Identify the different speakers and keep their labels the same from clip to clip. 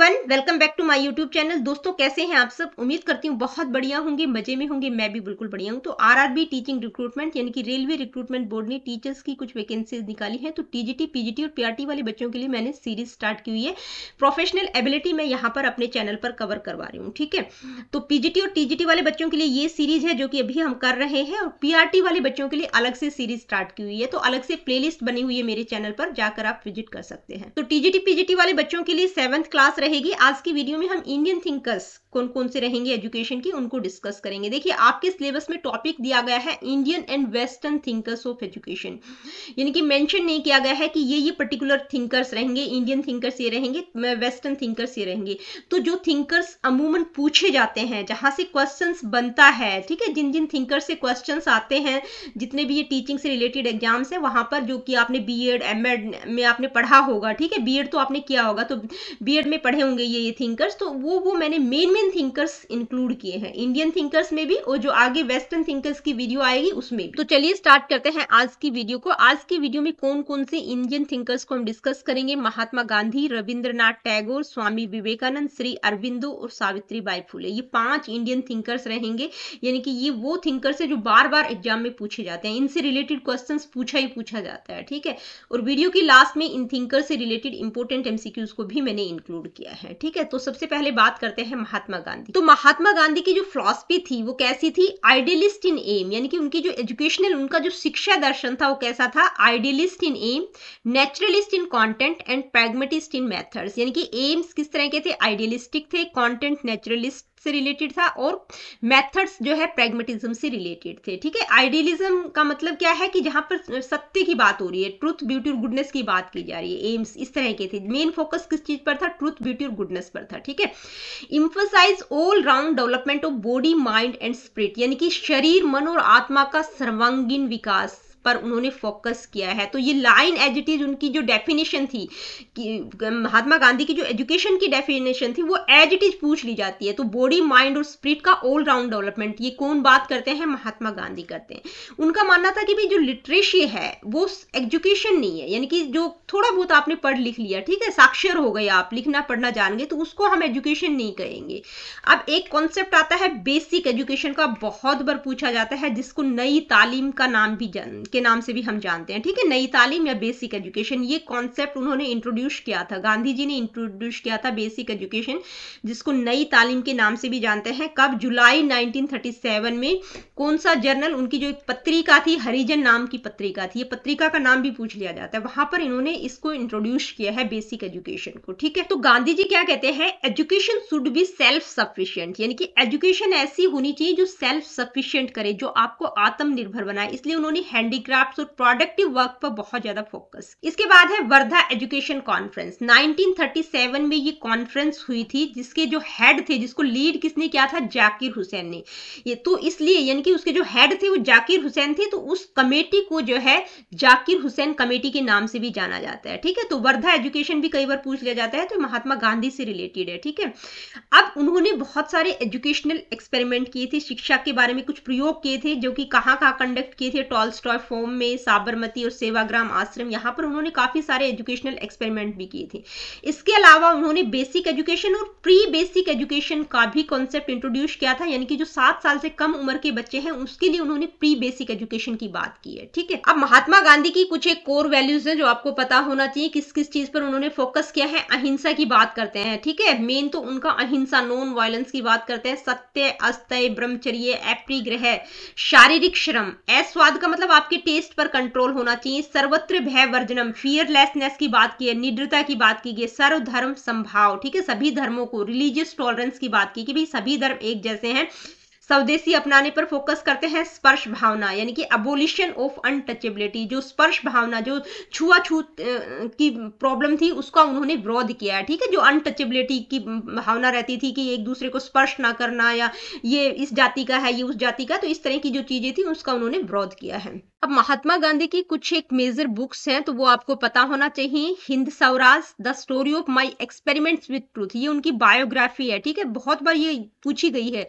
Speaker 1: Everyone, welcome back to my YouTube channel. दोस्तों, कैसे हैं आप सब? उम्मीद करती हूँ बहुत बढ़िया होंगे, मजे में होंगे। मैं भी बिल्कुल बढ़िया हूँ। तो आरआरबी टीचिंग रिक्रूटमेंट यानी कि रेलवे रिक्रूटमेंट बोर्ड ने टीचर्स की कुछ वैकेंसीज निकाली है। तो टीजीटी, पीजीटी और पीआरटी वाले बच्चों के लिए मैंने सीरीज स्टार्ट की हुई है। प्रोफेशनल एबिलिटी मैं यहाँ पर अपने चैनल पर कवर करवा रही हूँ, ठीक है। तो पीजीटी और टीजीटी वाले बच्चों के लिए ये सीरीज है जो कि अभी हम कर रहे हैं, और पीआरटी वाले बच्चों के लिए अलग से सीरीज स्टार्ट की हुई है। तो अलग से प्लेलिस्ट बनी हुई है मेरे चैनल पर, जाकर आप विजिट कर सकते हैं। तो टीजीटी पीजीटी वाले बच्चों के लिए 7th क्लास रहेगी। आज की वीडियो में हम इंडियन थिंकर्स कौन कौन से रहेंगे एजुकेशन की, उनको डिस्कस करेंगे। देखिए, आपके सिलेबस में टॉपिक दिया गया है Indian and western thinkers of education, यानी कि मेंशन नहीं किया गया है कि ये पर्टिकुलर थिंकर्स रहेंगे, इंडियन थिंकर्स ये रहेंगे, वेस्टर्न थिंकर्स ये रहेंगे। तो जो थिंकर्स अमूमन पूछे जाते हैं, जहां से क्वेश्चंस बनता है, ठीक है, जिन जिन थिंकर्स से क्वेश्चंस आते हैं, जितने भी ये टीचिंग से रिलेटेड एग्जाम्स है, वहां पर जो कि आपने बीएड एमएड में आपने पढ़ा होगा, ठीक है, बीएड तो आपने किया होगा, तो बीएड में पढ़े होंगे ये थिंकर्स। तो वो मैंने मेन थिंकर्स इंक्लूड किए हैं इंडियन थिंकर्स में भी, और जो आगे वेस्टर्न थिंकर्स की वीडियो आएगी उसमें भी। तो चलिए स्टार्ट करते हैं आज की वीडियो को। आज की वीडियो में कौन कौन से इंडियन थिंकर्स को हम डिस्कस करेंगे? महात्मा गांधी, रविंद्रनाथ टैगोर, स्वामी विवेकानंद, श्री अरविंदो और सावित्री बाई फुले। ये 5 इंडियन थिंकर्स रहेंगे, यानी कि ये वो थिंकर्स है जो बार बार एग्जाम में पूछे जाते हैं। इनसे रिलेटेड क्वेश्चन पूछा जाता है, ठीक है। और वीडियो की लास्ट में इन थिंकर्स से रिलेटेड इंपोर्टेंट एमसीक्यूज को भी मैंने इंक्लूड किया है, ठीक है। तो सबसे पहले बात करते हैं महात्मा गांधी। तो महात्मा गांधी की जो फिलॉसफी थी वो कैसी थी? आइडियलिस्ट इन एम, यानी कि उनकी जो एजुकेशनल, उनका जो शिक्षा दर्शन था वो कैसा था? Idealist in aims, naturalist in content and pragmatist in methods. यानी कि एम्स किस तरह के थे? आइडियलिस्टिक थे, कंटेंट नेचुरलिस्ट से रिलेटेड था, और मेथड्स जो है प्रैग्मेटिज्म से रिलेटेड थे, ठीक है। आइडियलिज्म का मतलब क्या है कि जहां पर सत्य की बात हो रही है, ट्रुथ, ब्यूटी और गुडनेस की बात की जा रही है। एम्स इस तरह के थे। मेन फोकस किस चीज पर था? ट्रुथ, ब्यूटी और गुडनेस पर था, ठीक है। Emphasise all round development of body, mind and spirit, यानी कि शरीर, मन और आत्मा का सर्वांगीण विकास पर उन्होंने फोकस किया है। तो ये लाइन एज इट इज उनकी जो डेफिनेशन थी कि महात्मा गांधी की जो एजुकेशन की डेफिनेशन थी वो एज इट इज पूछ ली जाती है। तो बॉडी, माइंड और स्पिरिट का ऑल राउंड डेवलपमेंट, ये कौन बात करते हैं? महात्मा गांधी करते हैं। उनका मानना था कि भाई जो लिटरेसी है वो एजुकेशन नहीं है, यानी कि जो थोड़ा बहुत आपने पढ़ लिख लिया, ठीक है, साक्षर हो गए आप, लिखना पढ़ना जान गए, तो उसको हम एजुकेशन नहीं कहेंगे। अब एक कॉन्सेप्ट आता है बेसिक एजुकेशन का, बहुत बार पूछा जाता है, जिसको नई तालीम का नाम भी के नाम से भी हम जानते हैं, ठीक है। नई तालीम या बेसिक एजुकेशन, ये कॉन्सेप्ट उन्होंने इंट्रोड्यूस किया था, गांधी जी ने इंट्रोड्यूस किया था बेसिक एजुकेशन, जिसको नई तालीम के नाम से भी जानते हैं। कब? जुलाई 1937 में। कौन सा जर्नल? उनकी जो पत्रिका थी, हरिजन नाम की पत्रिका थी, ये पत्रिका का नाम भी पूछ लिया जाता है, वहां पर इन्होंने इसको इंट्रोड्यूस किया है बेसिक एजुकेशन को, ठीक है। तो गांधी जी क्या कहते हैं? Education should be self sufficient, यानी कि एजुकेशन ऐसी होनी चाहिए जो सेल्फ सफिशिएंट करे, जो आपको आत्मनिर्भर बनाए। इसलिए उन्होंने हैंडीक्राफ्ट्स और प्रोडक्टिव वर्क पर बहुत ज्यादा फोकस। इसके बाद है वर्धा एजुकेशन कॉन्फ्रेंस। 1937 में ये कॉन्फ्रेंस हुई थी, जिसके जो हेड थे, जिसको लीड किसने किया था? जाकिर हुसैन ने। ये तो इसलिए, यानी कि उसके जो हेड थे वो जाकिर हुसैन थे, तो उस कमेटी को जो है जाकिर हुसैन कमेटी के नाम से भी जाना जाता है, ठीक है। तो वर्धा एजुकेशन भी कई बार पूछ लिया जाता है, तो महात्मा गांधी से रिलेटेड है, ठीक है। अब उन्होंने बहुत सारे एजुकेशनल एक्सपेरिमेंट किए थे, शिक्षा के बारे में कुछ प्रयोग किए थे, जो कि कहाँ कंडक्ट किए थे? टॉलस्टॉय फॉर्म में, साबरमती और सेवाग्राम आश्रम, यहां पर उन्होंने काफी सारे एजुकेशनल एक्सपेरिमेंट भी किए थे। इसके अलावा उन्होंने बेसिक एजुकेशन और प्री बेसिक एजुकेशन का भी कॉन्सेप्ट इंट्रोड्यूस किया था, यानी कि जो 7 साल से कम उम्र के बच्चे हैं उसके लिए उन्होंने प्री बेसिक एजुकेशन की बात की है, ठीक है। अब महात्मा गांधी की कुछ एक कोर वैल्यूज है जो आपको पता होना चाहिए, किस किस चीज पर उन्होंने फोकस किया है। अहिंसा की बात करते हैं, ठीक है। मेन तो उनका अहिंसा, नॉन वायलेंस की बात करते हैं। सत्य, अस्तेय, ब्रह्मचर्य, अपरिग्रह, शारीरिक श्रम, अस्वाद का मतलब आपके टेस्ट पर कंट्रोल होना चाहिए। सर्वत्र भय वर्जनम, फियरलेसनेस की बात की है, निडरता की बात की गई, सर्वधर्म संभाव, ठीक है, सभी धर्मों को, रिलीजियस टॉलरेंस की बात की कि भाई सभी धर्म एक जैसे हैं। स्वदेशी अपनाने पर फोकस करते हैं। स्पर्श भावना, यानी कि अबोलिशन ऑफ अनटचेबिलिटी, जो स्पर्श भावना, जो छुआछूत की प्रॉब्लम थी, उसका उन्होंने विरोध किया है, ठीक है। जो अनटचेबिलिटी की भावना रहती थी कि एक दूसरे को स्पर्श ना करना, या ये इस जाति का है, ये उस जाति का, तो इस तरह की जो चीजें थी उसका उन्होंने विरोध किया है। अब महात्मा गांधी की कुछ एक मेजर बुक्स हैं तो वो आपको पता होना चाहिए। Hind Swaraj, the story of my experiments with truth, ये उनकी बायोग्राफी है, ठीक है, बहुत बार ये पूछी गई है।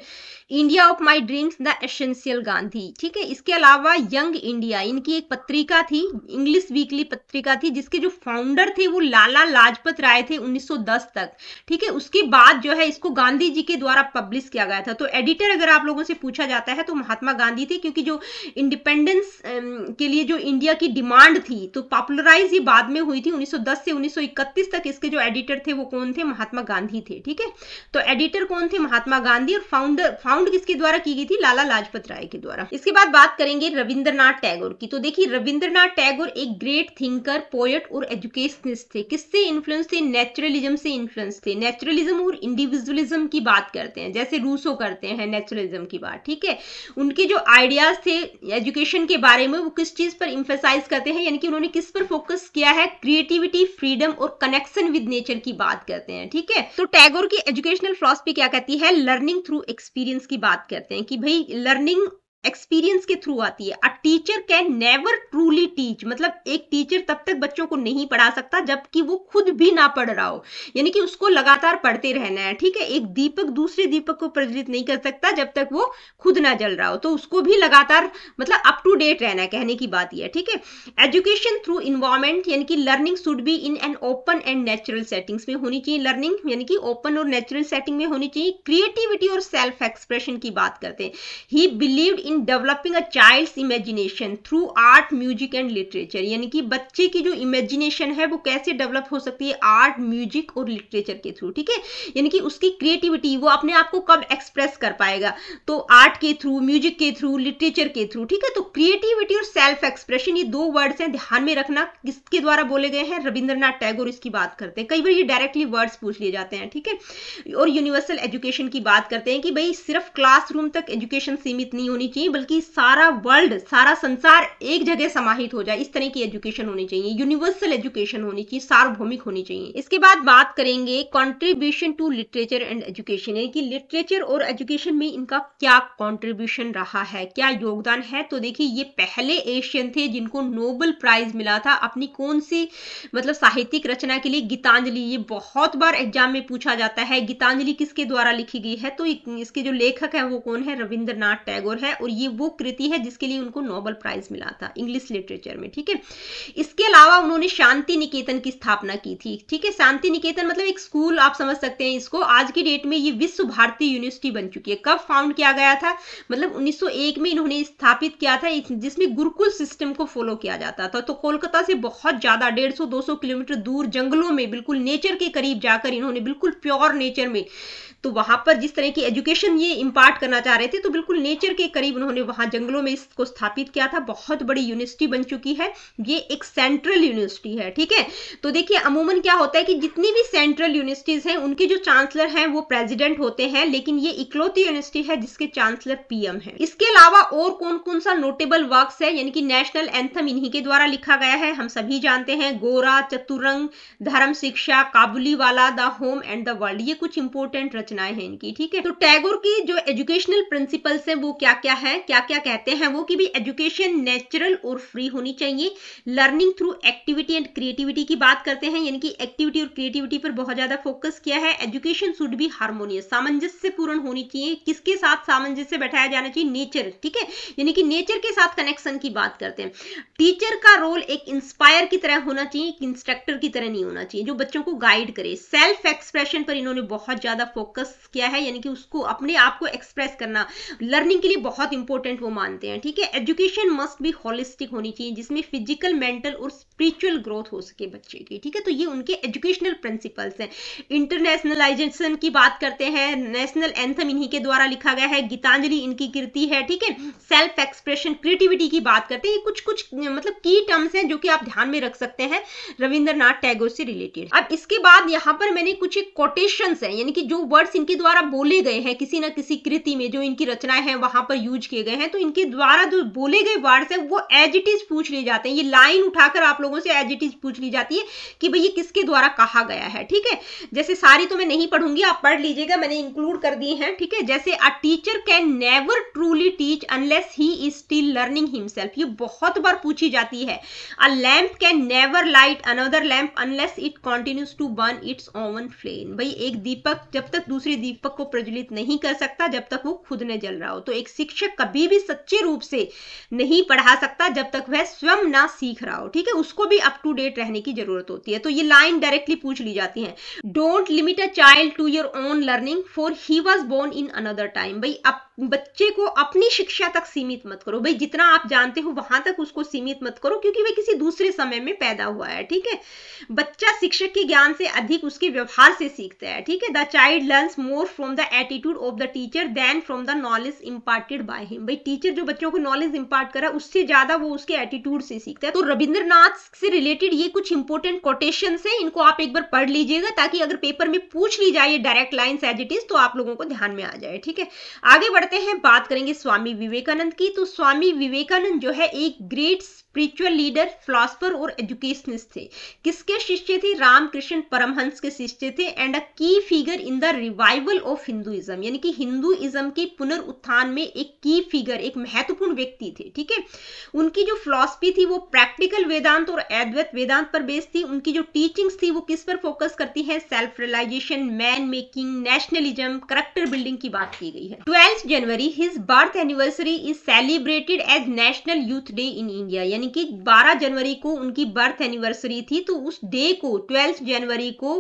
Speaker 1: India of my dreams, the essential Gandhi, ठीक है। इसके अलावा यंग इंडिया, इनकी एक पत्रिका थी, इंग्लिश वीकली पत्रिका थी, जिसके जो फाउंडर थे वो लाला लाजपत राय थे 1910 तक, ठीक है। उसके बाद जो है इसको गांधी जी के द्वारा पब्लिश किया गया था। तो एडिटर अगर आप लोगों से पूछा जाता है तो महात्मा गांधी थे, क्योंकि जो इंडिपेंडेंस के लिए जो इंडिया की डिमांड थी तो पॉपुलराइज ये बाद में हुई थी 1910 से 1931 तक। इसके जो एडिटर थे वो कौन थे? महात्मा गांधी थे, ठीक है। तो एडिटर कौन थे? महात्मा गांधी। और फाउंड किसके द्वारा की गई थी? लाला लाजपत राय के द्वारा। इसके बाद बात करेंगे रविंद्रनाथ टैगोर की। तो देखिए रविंद्रनाथ टैगोर एक ग्रेट थिंकर, पोएट और एजुकेशनिस्ट थे। किससे इन्फ्लुएंस थे? नेचुरलिज्म से इन्फ्लुएंस थे। नेचुरलिज्म और इंडिविजुअलिज्म की बात करते हैं, जैसे रूसो करते हैं नेचुरलिज्म की बात, ठीक है। उनके जो आइडियाज थे एजुकेशन के बारे में वो किस चीज पर इंफेसाइज करते हैं, यानी कि उन्होंने किस पर फोकस किया है? क्रिएटिविटी, फ्रीडम और कनेक्शन विद नेचर की बात करते हैं, ठीक है। तो टैगोर की एजुकेशनल फिलॉसफी क्या कहती है? लर्निंग थ्रू एक्सपीरियंस की बात करते हैं कि भाई लर्निंग एक्सपीरियंस के थ्रू आती है। अ teacher can never truly teach, मतलब एक टीचर तब तक बच्चों को नहीं पढ़ा सकता जबकि वो खुद भी ना पढ़ रहा हो, यानी कि उसको लगातार पढ़ते रहना है, ठीक है। एक दीपक दूसरे दीपक को प्रज्वलित नहीं कर सकता जब तक वो खुद ना जल रहा हो, तो उसको भी लगातार मतलब अप टू डेट रहना है, कहने की बात यह, ठीक है। एजुकेशन थ्रू इन्वायरमेंट, यानी कि learning should be in an open and natural settings में होनी चाहिए। लर्निंग यानी कि ओपन और नेचुरल सेटिंग में होनी चाहिए। क्रिएटिविटी और सेल्फ एक्सप्रेशन की बात करते हैं। He believed in developing a child's imagination through art, music and literature, यानी कि बच्चे की जो इमेजिनेशन है वो कैसे डेवलप हो सकती है? आर्ट, म्यूजिक और लिटरेचर के थ्रू, ठीक है। यानी कि उसकी क्रिएटिविटी वो अपने आप को कब एक्सप्रेस कर पाएगा? तो आर्ट के थ्रू, म्यूजिक के थ्रू, लिटरेचर के थ्रू, ठीक है। तो क्रिएटिविटी और सेल्फ एक्सप्रेशन ये दो वर्ड्स हैं, ध्यान में रखना। किसके द्वारा बोले गए हैं? रविंद्रनाथ टैगोर इसकी बात करते हैं। कई बार ये डायरेक्टली वर्ड्स पूछ लिए जाते हैं, ठीक है। और यूनिवर्सल एजुकेशन की बात करते हैं कि भाई सिर्फ क्लासरूम तक एजुकेशन सीमित नहीं होनी चाहिए, बल्कि सारा वर्ल्ड, सारा संसार एक जगह समाहित हो जाए, इस तरह की एजुकेशन होनी चाहिए। यूनिवर्सल एजुकेशन होनी चाहिए, सार्वभौमिक होनी चाहिए। इसके बाद बात करेंगे contribution to literature and education, यानी कि लिटरेचर और एजुकेशन में इनका क्या कंट्रीब्यूशन रहा है, क्या योगदान है। तो देखिए ये पहले एशियन थे जिनको नोबेल प्राइज मिला था अपनी कौन सी मतलब साहित्यिक रचना के लिए? गीतांजलि। ये बहुत बार एग्जाम में पूछा जाता है, गीतांजलि किसके द्वारा लिखी गई है? तो इसके जो लेखक है वो कौन है? रविंद्रनाथ टैगोर है, और ये वो कृति है जिसके लिए उनको नोबेल प्राइज मिला था इंग्लिश लिटरेचर में, ठीक है। इसके अलावा उन्होंने शांति निकेतन की स्थापना की थी, ठीक है। शांति निकेतन मतलब एक स्कूल आप समझ सकते हैं इसको। आज की डेट में ये विश्व भारती यूनिवर्सिटी बन चुकी है। कब फाउंड किया गया था? मतलब 1901 में इन्होंने स्थापित किया था, जिसमें गुरुकुल सिस्टम को फॉलो किया जाता था। तो कोलकाता से बहुत ज्यादा 150-200 किलोमीटर दूर जंगलों में बिल्कुल नेचर के करीब जाकर इन्होंने बिल्कुल प्योर नेचर में, तो वहां पर जिस तरह की एजुकेशन ये इंपार्ट करना चाह रहे थे तो बिल्कुल नेचर के करीब उन्होंने वहां जंगलों में इसको स्थापित किया था। बहुत बड़ी यूनिवर्सिटी बन चुकी है, ये एक सेंट्रल यूनिवर्सिटी है, ठीक है। तो देखिए अमूमन क्या होता है कि जितनी भी सेंट्रल यूनिवर्सिटीज हैं उनके जो चांसलर हैं वो प्रेसिडेंट होते हैं, लेकिन ये इकलौती यूनिवर्सिटी है जिसके चांसलर पीएम है। इसके अलावा और कौन कौन सा नोटेबल वर्क्स है, यानी कि नेशनल एंथम इन्हीं के द्वारा लिखा गया है, हम सभी जानते हैं। गोरा, चतुरंग, धर्म शिक्षा, Kabuliwala, the home and the world, ये कुछ इंपोर्टेंट रचनाएं हैं इनकी, ठीक है। तो टैगोर की जो एजुकेशनल प्रिंसिपल्स हैं वो क्या क्या है, क्या क्या कहते हैं वो? कि भी एजुकेशन नेचुरल और फ्री होनी चाहिए। Learning through activity and creativity की बात करते हैं, यानी कि एक्टिविटी और क्रिएटिविटी पर बहुत ज्यादा फोकस किया है। एजुकेशन शुड बी हार्मोनियस, सामंजस्य पूर्ण होनी चाहिए। किसके साथ सामंजस्य बैठाया जाना चाहिए? नेचर, ठीक है। यानी कि नेचर के साथ कनेक्शन की बात करते हैं। टीचर का रोल एक इंस्पायर की तरह होना चाहिए, एक इंस्ट्रक्टर की तरह नहीं होना चाहिए, जो बच्चों को गाइड करे। सेल्फ एक्सप्रेशन पर इन्होंने बहुत ज्यादा फोकस किया है, यानी कि उसको अपने आप को एक्सप्रेस करना लर्निंग के लिए बहुत इंपॉर्टेंट वो मानते हैं, ठीक है। एजुकेशन मस्ट बी होलिस्टिक होनी चाहिए, जिसमें फिजिकल, मेंटल और स्पिरिचुअल ग्रोथ हो सके बच्चे की, ठीक है। तो ये उनके एजुकेशनल प्रिंसिपल्स हैं। इंटरनेशनलाइजेशन की बात करते हैं, नेशनल एंथम इन्हीं के द्वारा लिखा गया है, गीतांजलि इनकी कृति है, ठीक है। सेल्फ एक्सप्रेशन, क्रिएटिविटी की बात करते हैं। कुछ कुछ मतलब की टर्म्स हैं जो कि आप ध्यान में रख सकते हैं रविंद्रनाथ टैगोर से रिलेटेड। अब इसके बाद यहाँ पर मैंने कुछ एक कोटेशंस हैं, यानी कि जो वर्ड्स इनके द्वारा बोले गए हैं किसी ना किसी कृति में, जो इनकी रचनाएं हैं वहां पर यूज यूज किए गए हैं, तो इनके द्वारा जो बोले गए वर्ड्स है वो एज इट इज पूछ लिए जाते हैं। ये लाइन उठाकर आप लोगों से एज इट इज पूछ ली जाती है कि भाई ये किसके द्वारा कहा गया है। ठीक है, जैसे सारी तो मैं नहीं पढ़ूंगी, आप पढ़ लीजिएगा, मैंने इंक्लूड कर दिए हैं। ठीक है, जैसे a teacher can never truly teach unless he is still learning himself, ये बहुत बार पूछी जाती है। A lamp can never light another lamp unless it continues to burn its own flame, भाई एक दीपक जब तक दूसरे दीपक को प्रज्वलित नहीं कर सकता जब तक वो खुद न जल रहा हो। तो एक शिक्षक कभी भी सच्चे रूप से नहीं पढ़ा सकता जब तक वह स्वयं ना सीख रहा हो। ठीक है, उसको भी अप टू डेट रहने की जरूरत होती है। तो ये लाइन डायरेक्टली पूछ ली जाती है, don't limit a child to your own learning for he was born in another time, भाई अब बच्चे को अपनी शिक्षा तक सीमित मत करो, भाई जितना आप जानते हो वहां तक उसको सीमित मत करो, क्योंकि वह किसी दूसरे समय में पैदा हुआ है। ठीक है, बच्चा शिक्षक के ज्ञान से अधिक उसके व्यवहार से सीखता है। ठीक है, the child learns more from the attitude of the teacher than from the knowledge imparted by him, भाई टीचर जो बच्चों को नॉलेज इम्पार्ट करा उससे ज्यादा वो उसके एटीट्यूड से सीखता है। तो रविंद्रनाथ से रिलेटेड ये कुछ इंपॉर्टेंट कोटेशन है, इनको आप एक बार पढ़ लीजिएगा ताकि अगर पेपर में पूछ ली जाए direct lines as it is तो आप लोगों को ध्यान में आ जाए। ठीक है, आगे बढ़ते हैं, बात करेंगे स्वामी विवेकानंद की। तो स्वामी विवेकानंद जो है एक ग्रेट स्पिरिचुअल लीडर, फिलोसोफर और एजुकेशनिस्ट थे। किसके शिष्य थे? रामकृष्ण परमहंस के शिष्य थे एंड अ की figure in the revival of Hinduism, यानी कि हिंदुइज्म के पुनरुत्थान में एक की फिगर, एक महत्वपूर्ण व्यक्ति थे। ठीक है, उनकी जो फिलॉसफी थी वो प्रैक्टिकल वेदांत और अद्वैत वेदांत पर बेस्ड थी। उनकी जो टीचिंग्स थी वो किस पर फोकस करती है? Self realisation, man making, nationalism, character building की बात की गई है। 12 January his birth anniversary is celebrated as National Youth Day in India, यानी कि 12 जनवरी को उनकी बर्थ एनिवर्सरी थी, तो उस डे को 12 जनवरी को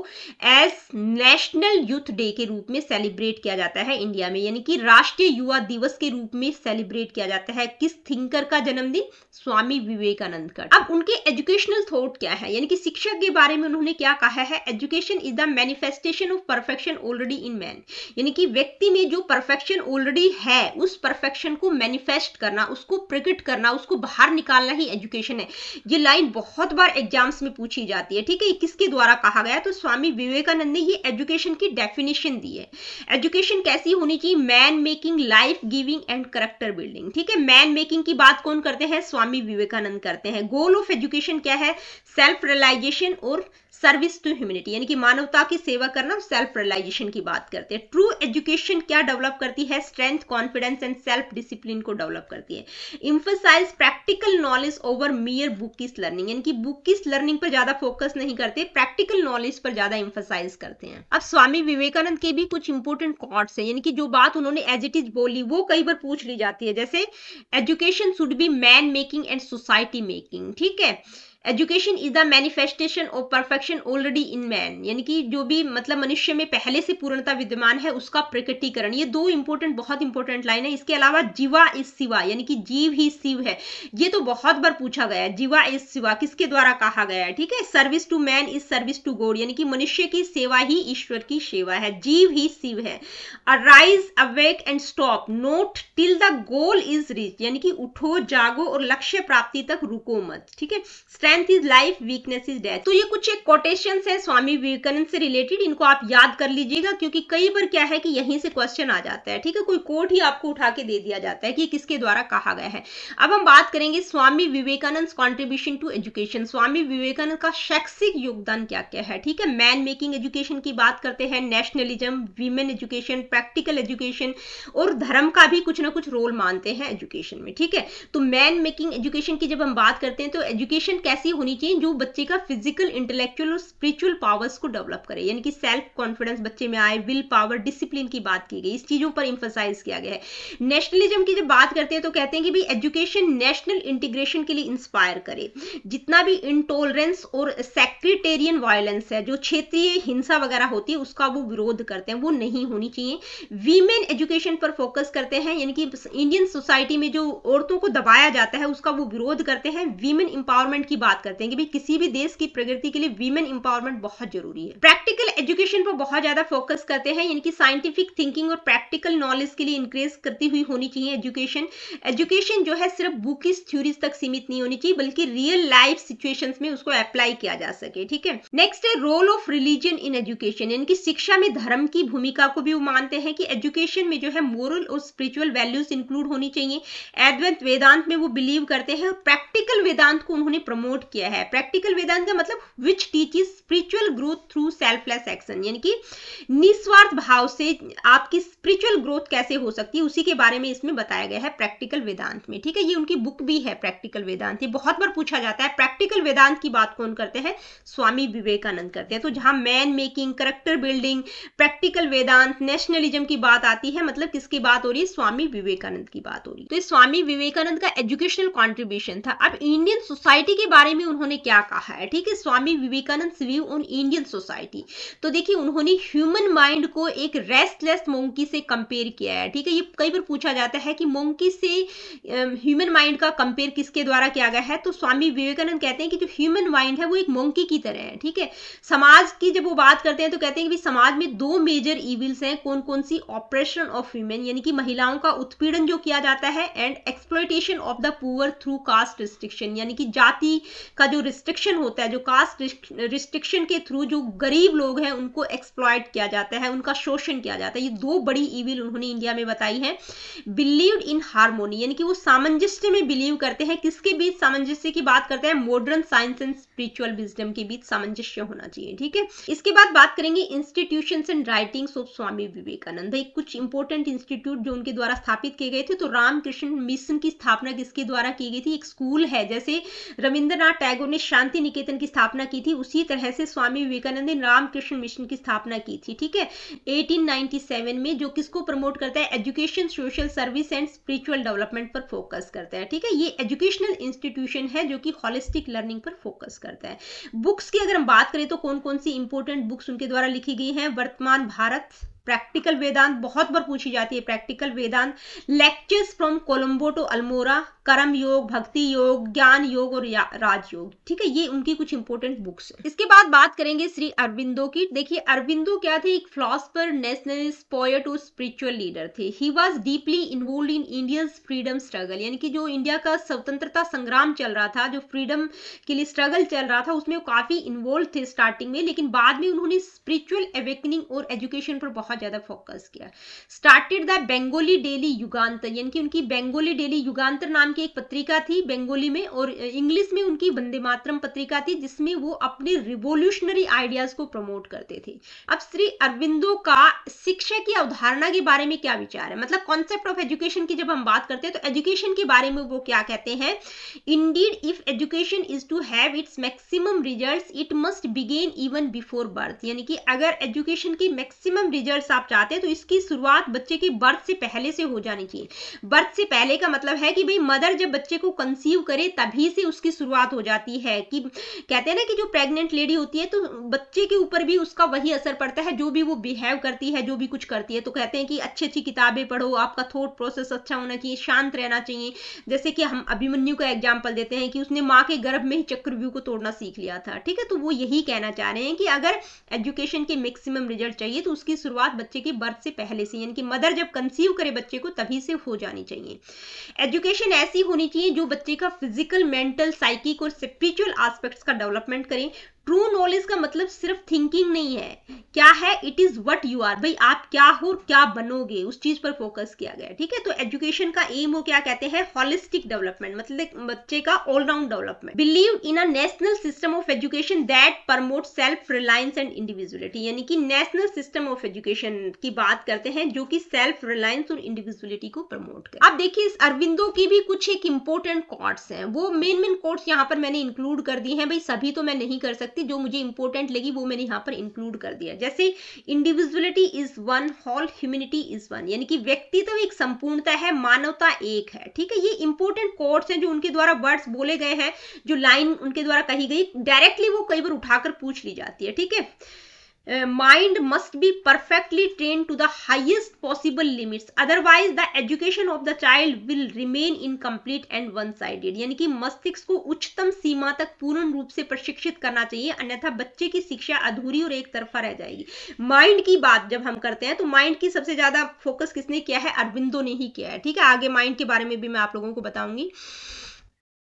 Speaker 1: एज नेशनल यूथ डे के रूप में सेलिब्रेट किया जाता है इंडिया में, यानी कि राष्ट्रीय युवा दिवस के रूप में सेलिब्रेट किया जाता है। किस थिंकर का जन्मदिन? स्वामी विवेकानंद का। अब उनके एजुकेशनल थॉट क्या है, यानी कि शिक्षा के बारे में उन्होंने क्या कहा है? Education is the manifestation of perfection already in man, यानी कि व्यक्ति में जो परफेक्शन ऑलरेडी है उस परफेक्शन को मैनिफेस्ट करना, उसको प्रकट करना, उसको बाहर निकालना ही एजुकेशन है। ये लाइन बहुत बार एग्जाम्स में पूछी जाती है। ठीक है, किसके द्वारा कहा गया? तो स्वामी विवेकानंद ने ये एजुकेशन की डेफिनेशन दी है। एजुकेशन कैसी होनी चाहिए? Man making, life giving and character building. ठीक है, मैन मेकिंग की बात कौन करते हैं? स्वामी विवेकानंद करते हैं। गोल ऑफ एजुकेशन क्या है? सेल्फ रियलाइजेशन और सर्विस टू ह्यूमैनिटी, यानी कि मानवता की सेवा करना, सेल्फ रियलाइजेशन की बात करते हैं। ट्रू एजुकेशन क्या डेवलप करती है? Strength, confidence and self discipline को डेवलप करती है। Emphasise practical knowledge over mere bookish learning, यानी कि बुकिश लर्निंग पर ज्यादा फोकस नहीं करते, प्रैक्टिकल नॉलेज पर ज्यादा एम्फसाइज करते हैं। अब स्वामी विवेकानंद के भी कुछ इंपोर्टेंट कोट्स हैं, यानी कि जो बात उन्होंने एज इट इज बोली वो कई बार पूछ ली जाती है, जैसे education should B man making and society making. ठीक है, education is the manifestation of perfection already in man, यानी कि जो भी मतलब मनुष्य में पहले से पूर्णता विद्यमान है उसका प्रकटीकरण। ये दो इंपोर्टेंट, बहुत इंपोर्टेंट लाइन है। इसके अलावा जीवा इज शिवा, यानी कि जीव ही शिव है, ये तो बहुत बार पूछा गया है। जीवा इज शिवा किसके द्वारा कहा गया है? ठीक है, service to man is service to God, यानी कि मनुष्य की सेवा ही ईश्वर की सेवा है, जीव ही शिव है। Arise, awake and stop note till the goal is reach, यानी कि उठो, जागो और लक्ष्य प्राप्ति तक रुको मत। ठीक है, strength is life, weakness is death. तो ये कुछ एक कोटेशंस है स्वामी विवेकानंद से रिलेटेड, इनको आप याद कर लीजिएगा क्योंकि कई बार क्या है कि यहीं से क्वेश्चन आ जाता है। ठीक है, कोई कोट ही आपको उठा के दे दिया जाता है कि किसके द्वारा कहा गया है। अब हम बात करेंगे Swami Vivekananda contribution to education, Swami Vivekananda का शैक्षिक योगदान क्या क्या है। ठीक है, मैन मेकिंग एजुकेशन की बात करते हैं, nationalism, women education, practical education और धर्म का भी कुछ ना कुछ रोल मानते हैं एजुकेशन में। ठीक है, तो मैन मेकिंग एजुकेशन की जब हम बात करते हैं तो एजुकेशन कैसी होनी चाहिए? जो बच्चे का फिजिकल, इंटेलेक्चुअल और स्पिरिचुअल पावर्स को डेवलप करे, यानी कि सेल्फ कॉन्फिडेंस बच्चे में आए, विल पावर, डिसिप्लिन की बात की गई, इस चीजों पर इंफसाइज किया गया है। नेशनलिज्म की जब बात करते हैं तो कहते हैं कि भाई एजुकेशन नेशनल इंटीग्रेशन के लिए इंस्पायर करे, जितना भी इंटॉलरेंस और सेक्रेटेरियन वायलेंस है, जो क्षेत्रीय हिंसा वगैरह होती है उसका वो विरोध करते हैं, वो नहीं होनी चाहिए। वीमेन एजुकेशन पर फोकस करते हैं, यानी कि इंडियन सोसाइटी में जो औरतों को दबाया जाता है उसका वो विरोध करते हैं। वीमेन इंपावरमेंट की बात करते हैं कि भाई किसी भी देश की प्रगति के लिए वीमेन एम्पावरमेंट बहुत जरूरी है। प्रैक्टिकल एजुकेशन पर बहुत ज्यादा फोकस करते हैं, यानी कि साइंटिफिक थिंकिंग और प्रैक्टिकल नॉलेज के लिए इंक्रेज करती हुई होनी चाहिए एजुकेशन जो है सिर्फ बुकिश थ्योरीज तक सीमित नहीं होनी चाहिए, बल्कि रियल लाइफ सिचुएशंस में उसको अप्लाई किया जा सके। ठीक है, नेक्स्ट है role of religion in education, यानी कि शिक्षा में धर्म की भूमिका को भी वो मानते हैं कि एजुकेशन में जो है मोरल और स्पिरिचुअल वैल्यूज इंक्लूड होनी चाहिए। अद्वैत वेदांत में वो बिलीव करते हैं, और प्रैक्टिकल वेदांत को उन्होंने प्रमोट किया है। प्रैक्टिकल वेदांत का मतलब which teaches spiritual growth through selfless action, यानी कि निस्वार्थ भाव से आपकी स्पिरिचुअल ग्रोथ कैसे हो सकती है, उसी के बारे में इसमें बताया गया है प्रैक्टिकल वेदांत में। ठीक है, ये उनकी बुक भी है प्रैक्टिकल वेदांत। ये बहुत बार पूछा जाता है प्रैक्टिकल वेदांत की बात कौन करते हैं, स्वामी विवेकानंद करते हैं। तो जहां man making, character building, practical Vedanta, nationalism की बात आती है, मतलब किसकी बात हो रही है, स्वामी विवेकानंद की बात हो रही है। तो स्वामी विवेकानंद का एजुकेशनल कॉन्ट्रीब्यूशन था। अब इंडियन सोसाइटी के बारे में उन्होंने क्या कहा है, ठीक है, Swami Vivekananda view on Indian society. तो देखिए उन्होंने ह्यूमन माइंड को एक रेस्टलेस मोंकी से कंपेयर किया है। ठीक है, ये कई बार पूछा जाता है कि मोंकी से ह्यूमन माइंड का कंपेयर किसके द्वारा किया गया है, तो स्वामी विवेकानंद कहते हैं कि जो ह्यूमन माइंड है वो एक मोंकी की तरह है। ठीक है, समाज की जब वो बात करते हैं तो कहते हैं कि समाज में दो मेजर इविल्स हैं, कौन कौन सी, ऑपरेशन ऑफ वीमेन, यानी कि महिलाओं का उत्पीड़न जो किया जाता है, and exploitation of the poor through caste restriction, यानी कि जाति का जो रिस्ट्रिक्शन होता है, जो कास्ट रिस्ट्रिक्शन के थ्रू जो गरीब लोग हैं उनको एक्सप्लॉयट किया जाता है, उनका शोषण किया जाता है। ये दो बड़ी इविल उन्होंने इंडिया में बताई है। बिलीव्ड इन हार्मोनी, यानी कि वो सामंजस्य में बिलीव करते हैं। किसके बीच सामंजस्य की बात करते हैं, modern science and spiritual wisdom के बीच सामंजस्य होना चाहिए। ठीक है, इसके बाद बात करेंगे institutions and writings of Swami Vivekananda. भाई कुछ इंपॉर्टेंट इंस्टीट्यूट जो उनके द्वारा स्थापित किए गए थे, तो रामकृष्ण मिशन की स्थापना किसके द्वारा की गई थी, एक स्कूल है, जैसे रविंद्रनाथ टैगोर ने शांति निकेतन की स्थापना की थी, उसी तरह से स्वामी विवेकानंद ने रामकृष्ण मिशन की स्थापना की थी। ठीक है, 1897 में, जो किसको प्रमोट करता है, education, social service and spiritual development पर फोकस करता है। ठीक है, ये एजुकेशनल इंस्टीट्यूशन है जो कि होलिस्टिक लर्निंग पर फोकस करता है। बुक्स की अगर हम बात करें तो कौन कौन सी इंपॉर्टेंट बुक्स उनके द्वारा लिखी गई हैं, वर्तमान भारत, प्रैक्टिकल वेदांत, बहुत बार पूछी जाती है practical Vedanta, lectures from Colombo to Almora, Karma Yoga, भक्ति योग, ज्ञान योग और राजयोग। ठीक है, ये उनकी कुछ इंपॉर्टेंट बुक्स हैं। इसके बाद बात करेंगे श्री अरविंदो की। देखिए अरविंदो क्या थे, एक फिलोसोफर, नेशनलिस्ट, पोएट और स्पिरिचुअल लीडर थे। He was deeply involved in Indians freedom struggle, यानी कि जो इंडिया का स्वतंत्रता संग्राम चल रहा था, जो फ्रीडम के लिए स्ट्रगल चल रहा था, उसमें वो काफी इन्वॉल्व थे स्टार्टिंग में, लेकिन बाद में उन्होंने स्पिरिचुअल अवेकनिंग और एजुकेशन पर बहुत ज्यादा फोकस किया। स्टार्टेड द बंगाली डेली युगांतर, यानी कि उनकी बंगाली डेली युगांतर नाम की एक पत्रिका थी बंगाली में, और इंग्लिश में उनकी वंदे मातरम पत्रिका थी, जिसमें वो अपने रिवोल्यूशनरी आइडियाज को प्रमोट करते थे। अब श्री अरविंदो का शिक्षा की अवधारणा के बारे में क्या विचार है, मतलब कॉन्सेप्ट ऑफ एजुकेशन की जब हम बात करते हैं तो एजुकेशन के बारे में वो क्या कहते हैं, indeed if education is to have its maximum results it must begin even before birth, यानी कि अगर एजुकेशन की मैक्सिमम रिजल्ट्स आप चाहते हैं तो इसकी शुरुआत बच्चे की बर्थ से पहले से हो जानी चाहिए। बर्थ से पहले का मतलब है कि भाई मदर जब बच्चे को कंसीव करे तभी से उसकी शुरुआत हो जाती है। कि कहते हैं ना कि जो प्रेग्नेंट लेडी होती है तो बच्चे के ऊपर भी उसका वही असर पड़ता है, जो भी वो बिहेव करती है, जो भी कुछ करती है। तो कहते हैं कि अच्छी अच्छी किताबें पढ़ो, आपका थॉट प्रोसेस अच्छा होना चाहिए, शांत रहना चाहिए। जैसे कि हम अभिमन्यु का एग्जाम्पल देते हैं कि उसने माँ के गर्भ में ही चक्रव्यूह को तोड़ना सीख लिया था। ठीक है, तो वो यही कहना चाह रहे हैं कि अगर एजुकेशन के मैक्सिमम रिजल्ट चाहिए तो उसकी शुरुआत बच्चे की बर्थ से पहले से, यानी कि मदर जब कंसीव करे बच्चे को तभी से हो जानी चाहिए। एजुकेशन ऐसी होनी चाहिए जो बच्चे का फिजिकल, मेंटल, साइकिक और स्पिरिचुअल एस्पेक्ट्स का डेवलपमेंट करें। ट्रू नॉलेज का मतलब सिर्फ थिंकिंग नहीं है, क्या है, it is what you are, भाई आप क्या हो और क्या बनोगे, उस चीज पर फोकस किया गया। ठीक है, तो एजुकेशन का एम वो क्या कहते हैं, होलिस्टिक डेवलपमेंट, मतलब बच्चे का all round development. Believe in a national system of education that promote self reliance and individuality, यानी कि नेशनल सिस्टम ऑफ एजुकेशन की बात करते हैं जो कि सेल्फ रिलायंस और इंडिविजुअलिटी को प्रमोट करे। अब देखिए इस अरविंदो की भी कुछ एक इंपॉर्टेंट कोट्स हैं, वो मेन कोट्स यहाँ पर मैंने इंक्लूड कर दी हैं। भाई सभी तो मैं नहीं कर सकती, जो मुझे इंपॉर्टेंट लगी वो मैंने यहां पर इंक्लूड कर दिया। जैसे individuality is one, whole humanity is one, यानी कि व्यक्तित्व एक संपूर्णता है, मानवता एक है। ठीक है, ये इंपॉर्टेंट कोट्स हैं जो उनके द्वारा वर्ड्स बोले गए हैं, जो लाइन उनके द्वारा कही गई, डायरेक्टली वो कई बार उठाकर पूछ ली जाती है। ठीक है, mind must be perfectly trained to the highest possible limits, otherwise the education of the child will remain incomplete and one sided। यानी कि मस्तिष्क को उच्चतम सीमा तक पूर्ण रूप से प्रशिक्षित करना चाहिए, अन्यथा बच्चे की शिक्षा अधूरी और एक तरफा रह जाएगी। माइंड की बात जब हम करते हैं तो माइंड की सबसे ज्यादा फोकस किसने किया है? अरविंदो ने ही किया है। ठीक है, आगे माइंड के बारे में भी मैं आप लोगों को बताऊंगी।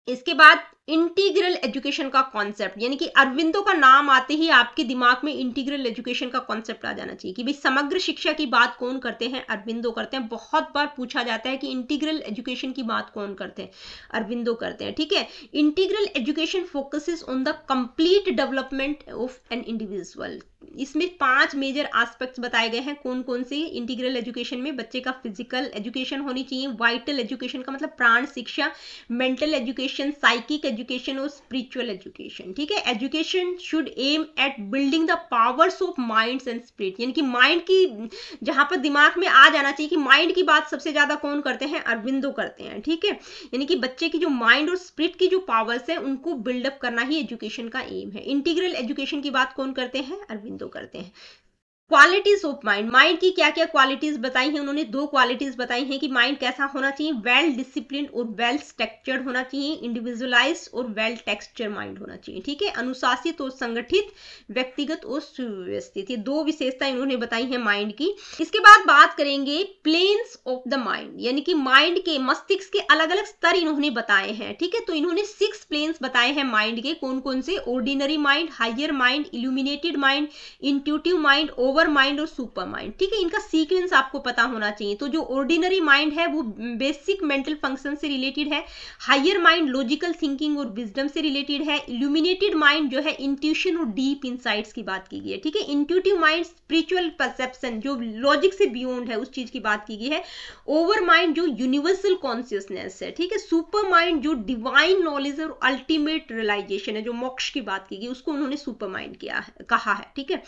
Speaker 1: इसके बाद इंटीग्रल एजुकेशन का कॉन्सेप्ट, यानी कि अरविंदो का नाम आते ही आपके दिमाग में इंटीग्रल एजुकेशन का कॉन्सेप्ट आ जाना चाहिए कि भाई समग्र शिक्षा की बात कौन करते हैं? अरविंदो करते हैं। बहुत बार पूछा जाता है कि इंटीग्रल एजुकेशन की बात कौन करते हैं? अरविंदो करते हैं। ठीक है, integral education focuses on the complete development of an individual. इसमें 5 मेजर एस्पेक्ट्स बताए गए हैं। कौन कौन से? इंटीग्रल एजुकेशन में बच्चे का फिजिकल एजुकेशन होनी चाहिए, वाइटल एजुकेशन का मतलब प्राण शिक्षा, मेंटल एजुकेशन, साइकिक एजुकेशन और स्पिरिचुअल एजुकेशन। ठीक है, education should aim at building the powers of minds and spirit, यानी कि माइंड की जहां पर दिमाग में आ जाना चाहिए कि माइंड की बात सबसे ज्यादा कौन करते हैं? अरविंदो करते हैं। ठीक है, यानी कि बच्चे की जो माइंड और स्पिरिट की जो पावर्स है उनको बिल्डअप करना ही एजुकेशन का एम है। इंटीग्रल एजुकेशन की बात कौन करते हैं? अरविंदो करते हैं। क्वालिटीज ऑफ माइंड, माइंड की क्या क्या क्वालिटीज बताई हैं उन्होंने? 2 क्वालिटीज बताई हैं कि माइंड कैसा होना चाहिए? वेल डिसिप्लिन और वेल स्ट्रक्चर्ड होना चाहिए, इंडिविजुअलाइज्ड और वेल टेक्सचर माइंड होना चाहिए। ठीक है, अनुशासित और संगठित, व्यक्तिगत और सुव्यवस्थित, ये 2 विशेषताएं इन्होंने बताई हैं माइंड की। इसके बाद बात करेंगे प्लेन्स ऑफ द माइंड, यानी कि माइंड के मस्तिष्क के अलग अलग स्तर इन्होंने बताए हैं। ठीक है, तो इन्होंने 6 प्लेन्स बताए हैं माइंड के। कौन कौन से? Ordinary mind, higher mind, illuminated mind, intuitive mind, over mind और सुपर माइंड। ठीक है, इनका सीक्वेंस आपको पता होना चाहिए। तो जो ऑर्डिनरी माइंड है वो बेसिक मेंटल फंक्शन से रिलेटेड है, हायर माइंड लॉजिकल थिंकिंग और विजडम से रिलेटेड है, इल्यूमिनेटेड माइंड जो है इंट्यूशन और डीप इनसाइट्स की बात की गई है। ठीक है, इंट्यूटिव माइंड स्पिरिचुअल परसेप्शन, जो लॉजिक से बियॉन्ड है उस चीज की बात की गई है, ओवर माइंड जो यूनिवर्सल कॉन्शियसनेस है। ठीक है, सुपर माइंड जो डिवाइन नॉलेज और अल्टीमेट रियलाइजेशन है, जो मोक्ष की बात की गई, उसको उन्होंने सुपर माइंड कहा है। ठीक है,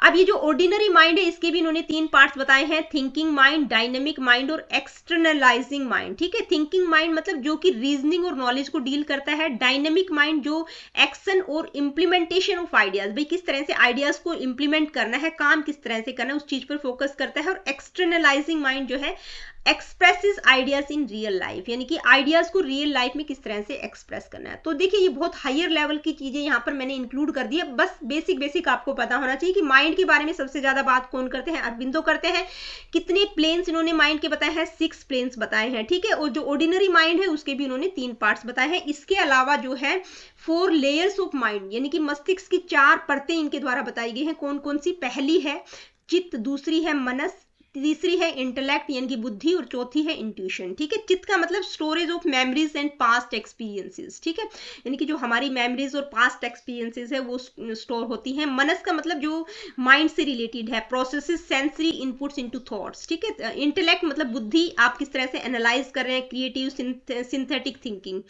Speaker 1: अब ये जो ऑर्डिनरी माइंड है इसके भी इन्होंने 3 पार्ट्स बताए हैं, थिंकिंग माइंड, डायनेमिक माइंड और एक्सटर्नलाइजिंग माइंड। ठीक है, थिंकिंग माइंड मतलब जो कि रीजनिंग और नॉलेज को डील करता है, डायनेमिक माइंड जो एक्शन और इंप्लीमेंटेशन ऑफ आइडियाज, भाई किस तरह से आइडियाज को इंप्लीमेंट करना है, काम किस तरह से करना है, उस चीज पर फोकस करता है, और एक्सटर्नलाइजिंग माइंड जो है expresses ideas in real life, यानी कि आइडियाज को रियल लाइफ में किस तरह से एक्सप्रेस करना है। तो देखिए ये बहुत हायर लेवल की चीजें यहाँ पर मैंने इंक्लूड कर दी है। बस बेसिक आपको पता होना चाहिए कि माइंड के बारे में सबसे ज्यादा बात कौन करते हैं? अरविंदो करते हैं। कितने प्लेन्स इन्होंने माइंड के बताए हैं? 6 प्लेन्स बताए हैं। ठीक है, और जो ऑर्डिनरी माइंड है उसके भी इन्होंने 3 पार्ट्स बताए हैं। इसके अलावा जो है 4 लेयर्स ऑफ माइंड, यानी कि मस्तिष्क की 4 परतें इनके द्वारा बताई गई हैं। कौन कौन सी? पहली है चित्त, दूसरी है मनस, तीसरी है इंटेलेक्ट यानी कि बुद्धि, और चौथी है इंट्यूशन। ठीक है, चित्त का मतलब storage of memories and past experiences. ठीक है, यानी कि जो हमारी मेमोरीज और पास्ट एक्सपीरियंसेस है वो स्टोर होती हैं। मनस का मतलब जो माइंड से रिलेटेड है, processes sensory inputs into thoughts. ठीक है, इंटेलेक्ट मतलब बुद्धि, आप किस तरह से एनालाइज कर रहे हैं, क्रिएटिव सिंथेटिक थिंकिंग।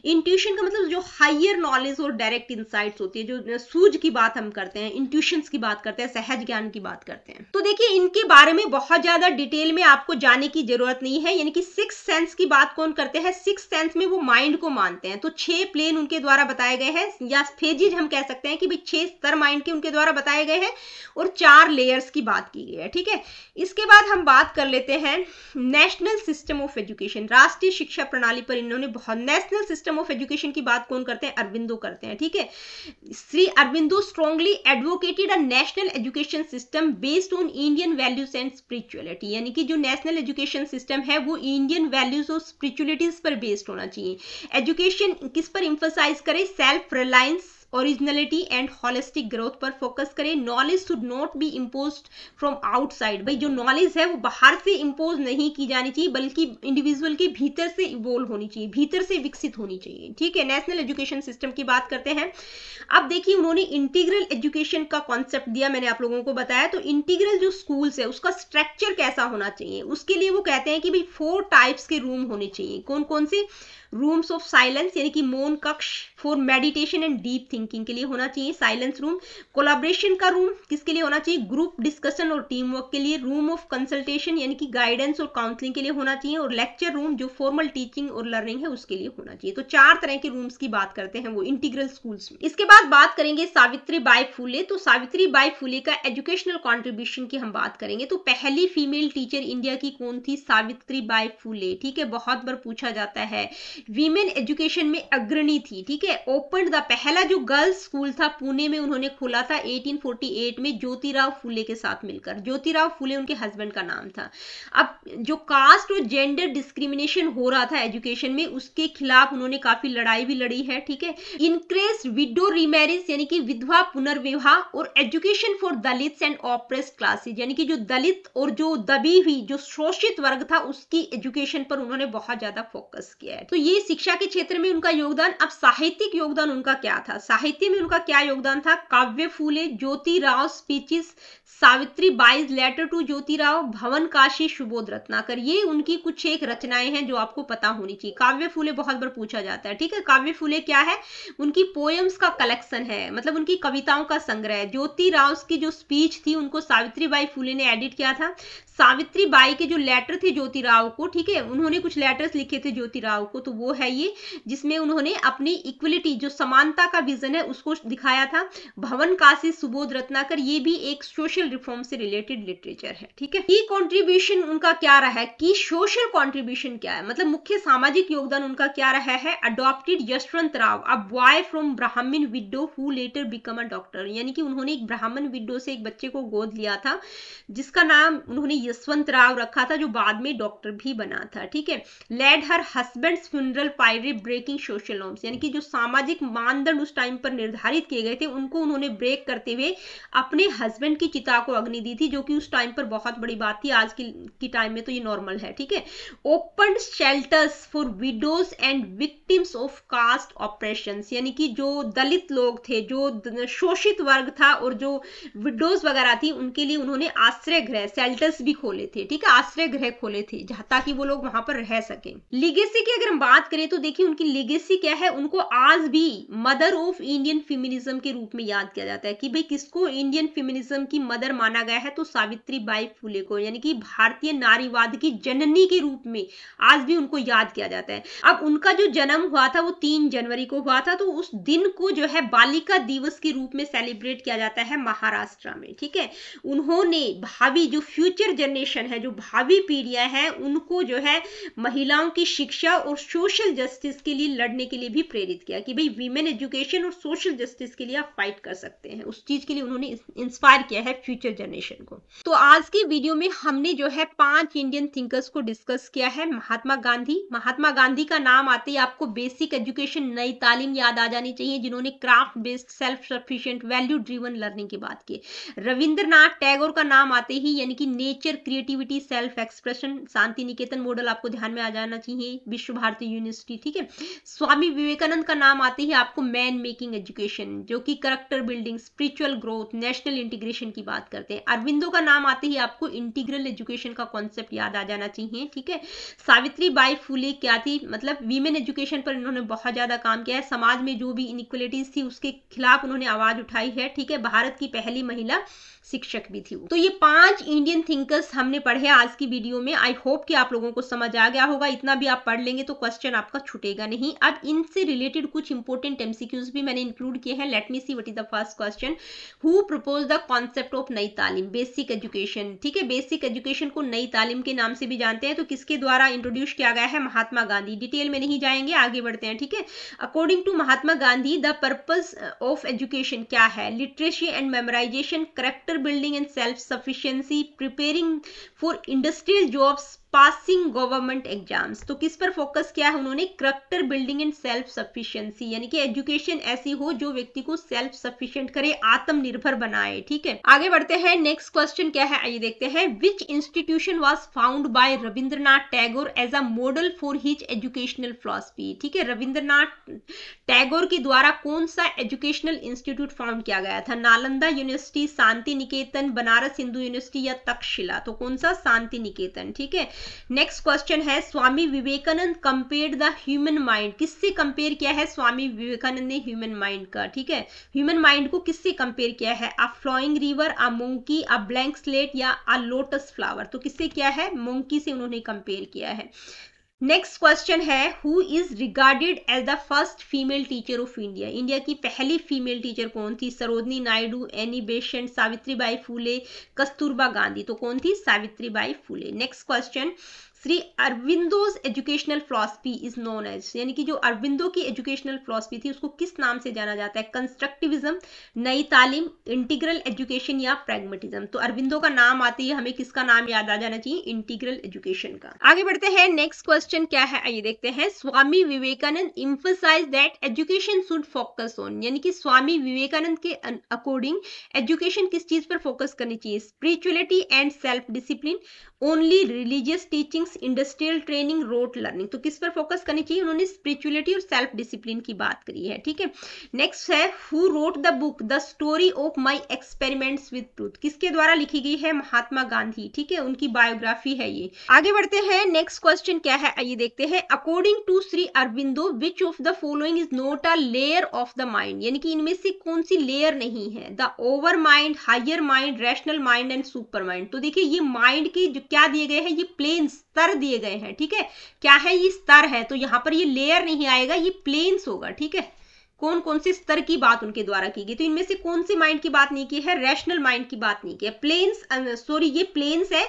Speaker 1: इंट्यूशन का मतलब जो हायर नॉलेज और डायरेक्ट इंसाइट्स होती है, जो सूझ की बात हम करते हैं, इंट्यूशंस की बात करते हैं, सहज ज्ञान की बात करते हैं। तो देखिए इनके बारे में बहुत ज्यादा डिटेल में आपको जाने की जरूरत नहीं है। यानी कि 6 सेंस की बात कौन करते हैं? 6 सेंस में वो माइंड को मानते हैं। तो 6 प्लेन उनके द्वारा बताए गए हैं, या फेजेज हम कह सकते हैं कि भाई 6 स्तर माइंड के उनके द्वारा बताए गए हैं, और 4 लेयर्स की बात की गई है। ठीक है, इसके बाद हम बात कर लेते हैं नेशनल सिस्टम ऑफ एजुकेशन, राष्ट्रीय शिक्षा प्रणाली पर इन्होंने बहुत। नेशनल सिस्टम ऑफ एजुकेशन की बात कौन करते हैं? अरविंदो करते हैं। ठीक है, Shri Aurobindo strongly advocated a national education system based on Indian values and spirituality, यानी कि जो नेशनल एजुकेशन सिस्टम है वो इंडियन वैल्यूज और स्पिरिचुअलिटीज पर बेस्ड होना चाहिए। एजुकेशन किस पर इंफसाइज करे? Self reliance, originality and holistic growth पर फोकस करें। Knowledge should not B imposed from outside, भाई जो नॉलेज है वो बाहर से इम्पोज नहीं की जानी चाहिए, बल्कि इंडिविजुअल के भीतर से इवोल्व होनी चाहिए, भीतर से विकसित होनी चाहिए। ठीक है, नेशनल एजुकेशन सिस्टम की बात करते हैं। अब देखिए उन्होंने इंटीग्रल एजुकेशन का कॉन्सेप्ट दिया, मैंने आप लोगों को बताया। तो इंटीग्रल जो स्कूल्स है उसका स्ट्रक्चर कैसा होना चाहिए? उसके लिए वो कहते हैं कि भाई 4 टाइप्स के रूम होने चाहिए। कौन कौन से? रूम्स ऑफ साइलेंस यानी कि मौन कक्ष, for meditation and deep thinking, thinking के लिए होना चाहिए। साइलेंस रूम, कोलैबोरेशन का रूम किसके लिए होना चाहिए? ग्रुप डिस्कशन और टीम वर्क के लिए। रूम ऑफ कंसल्टेशन यानी कि गाइडेंस और काउंसलिंग के लिए होना चाहिए। और लेक्चर रूम जो फॉर्मल टीचिंग और लर्निंग है उसके लिए होना चाहिए। तो 4 तरह के रूम्स की बात करते हैं वो इंटीग्रल स्कूल्स में। इसके बाद बात करेंगे सावित्री बाई फुले। तो सावित्री बाई फुले का एजुकेशनल कॉन्ट्रीब्यूशन की हम बात करेंगे। तो पहली फीमेल टीचर इंडिया की कौन थी? सावित्री बाई फुले। ठीक है, बहुत बार पूछा जाता है। वीमेन एजुकेशन में अग्रणी थी। ठीक है, ओपन द पहला जो गर्ल्स स्कूल था पुणे में उन्होंने खोला था 1848 में ज्योतिराव फुले के साथ मिलकर। ज्योतिराव फुले उनके हस्बैंड का नाम था। अब जो कास्ट और जेंडर डिस्क्रिमिनेशन हो रहा था एजुकेशन में उसके खिलाफ उन्होंने काफी लड़ाई भी लड़ी है। ठीक है, इनक्रेज विडो रीमैरिज यानी कि विधवा पुनर्विवाह और education for Dalits and oppressed classes यानी कि जो दलित और जो दबी हुई जो शोषित वर्ग था उसकी एजुकेशन पर उन्होंने बहुत ज्यादा फोकस किया है। तो ये शिक्षा के क्षेत्र में उनका योगदान। अब साहित्यिक योगदान उनका क्या था? साहित्य में उनका क्या योगदान था? Kavya Phule, Jyotirao speeches, Savitri Bai's letter to Jyotirao, Bavan Kashi, Subodh Ratnakar, ये उनकी कुछ एक रचनाएं हैं जो आपको पता होनी चाहिए। काव्य फूले बहुत बार पूछा जाता है। ठीक है, काव्य फूले क्या है? उनकी पोएम्स का कलेक्शन है, मतलब उनकी कविताओं का संग्रह। ज्योतिराव की जो स्पीच थी उनको सावित्री बाई फुले ने एडिट किया था। सावित्री बाई के जो लेटर थे ज्योतिराव को, ठीक है, उन्होंने कुछ लेटर्स लिखे थे ज्योतिराव को, तो वो है ये जिसमें उन्होंने अपनी इक्वलिटी जो समानता का विजन है उसको दिखाया था। भवन काशी, सुबोध रत्नाकर, ये भी एक सोशल रिफॉर्म से रिलेटेड लिटरेचर है। ठीक है, की कंट्रीब्यूशन उनका क्या रहा है? की सोशल कंट्रीब्यूशन क्या है, मतलब मुख्य सामाजिक योगदान उनका क्या रहा है? Adopted Yashwant Rao a boy from Brahmin widow who later become a doctor, यानी कि उन्होंने एक ब्राह्मण विडो से एक बच्चे को गोद लिया था जिसका नाम उन्होंने यशवंत राव रखा था जो बाद में डॉक्टर भी बना था। ठीक है, led her husband's funeral pyre breaking social norms, यानी कि जो सामाजिक मानदंड उस टाइम पर निर्धारित किए गए थे उनको उन्होंने ब्रेक करते हुए अपने हस्बैंड की चिता को अग्नि दी थी, जो कि उस टाइम पर बहुत बड़ी बात थी। आज की टाइम में तो ये नॉर्मल है। ठीक है, open shelters for widows and victims of caste oppression, यानी कि जो दलित लोग थे, जो शोषित वर्ग था और जो विडोज वगैरह थी उनके लिए उन्होंने आश्रय गृह शेल्टर्स भी खोले थे। ठीक है, आश्रय गृह खोले थे ताकि वो लोग वहां पर रह सकें। लीगेसी की अगर हम बात करें तो देखिए उनकी लीगेसी क्या है? उनको आज भी मदर ऑफ इंडियन फेमिनिज्म के रूप में याद किया जाता है कि भाई किसको इंडियन फेमिनिज्म की मदर माना गया है? तो सावित्री बाई फुले को, यानी कि भारतीय नारीवाद की जननी के रूप में आज भी उनको याद किया जाता है। अब उनका जो जन्म हुआ था वो 3 जनवरी को हुआ था, तो उस दिन को जो है बालिका दिवस के रूप में सेलिब्रेट किया जाता है महाराष्ट्र में। ठीक है, उन्होंने भावी जो फ्यूचर जनरेशन है, जो भावी पीढ़ियां हैं, उनको जो है महिलाओं की शिक्षा और सोशल जस्टिस के लिए लड़ने के लिए भी प्रेरित किया कि भाई वीमेन एजुकेशन और सोशल जस्टिस के लिए आप फाइट कर सकते हैं। उस चीज के लिए उन्होंने इंस्पायर किया है फ्यूचर जनरेशन को। तो आज की वीडियो में हमने जो है 5 इंडियन थिंकर्स को डिस्कस किया है। महात्मा गांधी का नाम आते ही आपको बेसिक एजुकेशन, नई तालीम याद आ जानी चाहिए, जिन्होंने craft based, self sufficient, value driven learning की बात की। रविंद्रनाथ टैगोर का नाम आते ही यानी कि nature, creativity, self expression, Shanti Niketan model आपको ध्यान में आ जाना चाहिए, विश्व भारती यूनिवर्सिटी। ठीक है, स्वामी विवेकानंद का नाम आते ही आपको मैन मेकिंग एजुकेशन, जो कि character building, spiritual growth, national integration की बात करते हैं। अरविंदो का नाम आते ही आपको इंटीग्रल एजुकेशन का कॉन्सेप्ट याद आ जाना चाहिए। ठीक है, सावित्री बाई फुले क्या थी? मतलब वीमेन एजुकेशन पर इन्होंने बहुत ज्यादा काम किया है। समाज में जो भी इनइक्वलिटीज थी उसके खिलाफ उन्होंने आवाज उठाई है। ठीक है, भारत की पहली महिला शिक्षक भी थी। तो ये 5 इंडियन थिंकर्स हमने पढ़े आज की वीडियो में। आई होप कि आप लोगों को समझ आ गया होगा। इतना भी आप पढ़ लेंगे तो क्वेश्चन आपका छूटेगा नहीं। अब इनसे रिलेटेड कुछ इंपॉर्टेंट एमसीक्यूज भी मैंने इंक्लूड किए हैं। Let me see what is the first question. Who propose the concept of नई तालीम, बेसिक एजुकेशन। ठीक है, बेसिक एजुकेशन को नई तालीम के नाम से भी जानते हैं, तो किसके द्वारा इंट्रोड्यूस किया गया है? महात्मा गांधी। डिटेल में नहीं जाएंगे, आगे बढ़ते हैं। ठीक है, according to Mahatma Gandhi the purpose of education क्या है? Literacy and memorisation, character building and self-sufficiency, preparing for industrial jobs, passing government exams. तो किस पर फोकस किया है उन्होंने? Character building and self sufficiency, यानी कि एजुकेशन ऐसी हो जो व्यक्ति को सेल्फ सफिशिएंट करे, आत्मनिर्भर बनाए। ठीक है, आगे बढ़ते हैं। नेक्स्ट क्वेश्चन क्या है आइए देखते हैं। Which institution was found by Rabindranath Tagore as a model for his educational philosophy? ठीक है, रविंद्रनाथ टैगोर के द्वारा कौन सा एजुकेशनल इंस्टीट्यूट फाउंड किया गया था? नालंदा यूनिवर्सिटी, शांति निकेतन, बनारस हिंदू यूनिवर्सिटी या तक्षशिला? तो कौन सा? शांति निकेतन। ठीक है, नेक्स्ट क्वेश्चन है Swami Vivekananda compared the human mind, किससे कंपेयर किया है स्वामी विवेकानंद ने ह्यूमन माइंड का, ठीक है, ह्यूमन माइंड को किससे कंपेयर किया है, a flowing river, a monkey, a blank slate या अ लोटस फ्लावर, तो किससे किया है, मंकी से उन्होंने कंपेयर किया है। नेक्स्ट क्वेश्चन है who is regarded as the first female teacher of India, India की पहली फीमेल टीचर कौन थी, सरोजनी नायडू, एनी बेसेंट, सावित्रीबाई फूले, कस्तूरबा गांधी, तो कौन थी, Savitribai Phule. Next question Shri Aurobindo's educational philosophy is known as, यानी कि जो अरविंदो की एजुकेशनल फिलॉसफी थी उसको किस नाम से जाना जाता है, कंस्ट्रक्टिविज्म, नई तालीम, इंटीग्रल एजुकेशन या प्रैग्मेटिज्म। तो अरविंदो का नाम आते ही हमें किसका नाम याद आ जाना चाहिए, इंटीग्रल एजुकेशन का। आगे बढ़ते हैं, नेक्स्ट क्वेश्चन क्या है आइए देखते हैं। Swami Vivekananda emphasise that education should focus on, यानी कि स्वामी विवेकानंद के अकॉर्डिंग एजुकेशन किस चीज पर फोकस करनी चाहिए, spirituality and self discipline, only religious teachings, industrial training, rote learning, तो किस पर फोकस करनी चाहिए, उन्होंने स्पिरिचुअलिटी और सेल्फ डिसिप्लिन की बात करी है, ठीक है। नेक्स्ट है who wrote the book the story of my experiments with truth, किसके द्वारा लिखी गई है, महात्मा गांधी, ठीक है, उनकी बायोग्राफी है ये। आगे बढ़ते हैं, नेक्स्ट क्वेश्चन क्या है आइए देखते हैं। According to Shri Aurobindo which of the following is not a layer of the mind, यानी कि इनमें से कौन सी लेयर नहीं है, the over mind, higher mind, rational mind and super mind. तो देखिए ये माइंड के जो क्या दिए गए हैं, ये प्लेन स्तर दिए गए हैं, ठीक है, क्या है, ये स्तर है, तो यहां पर ये लेयर नहीं आएगा, ये प्लेन्स होगा, ठीक है। कौन कौन से स्तर की बात उनके द्वारा की गई, तो इनमें से कौन सी माइंड की बात नहीं की है, रैशनल माइंड की बात नहीं की है, प्लेन्स, सॉरी ये प्लेन्स है,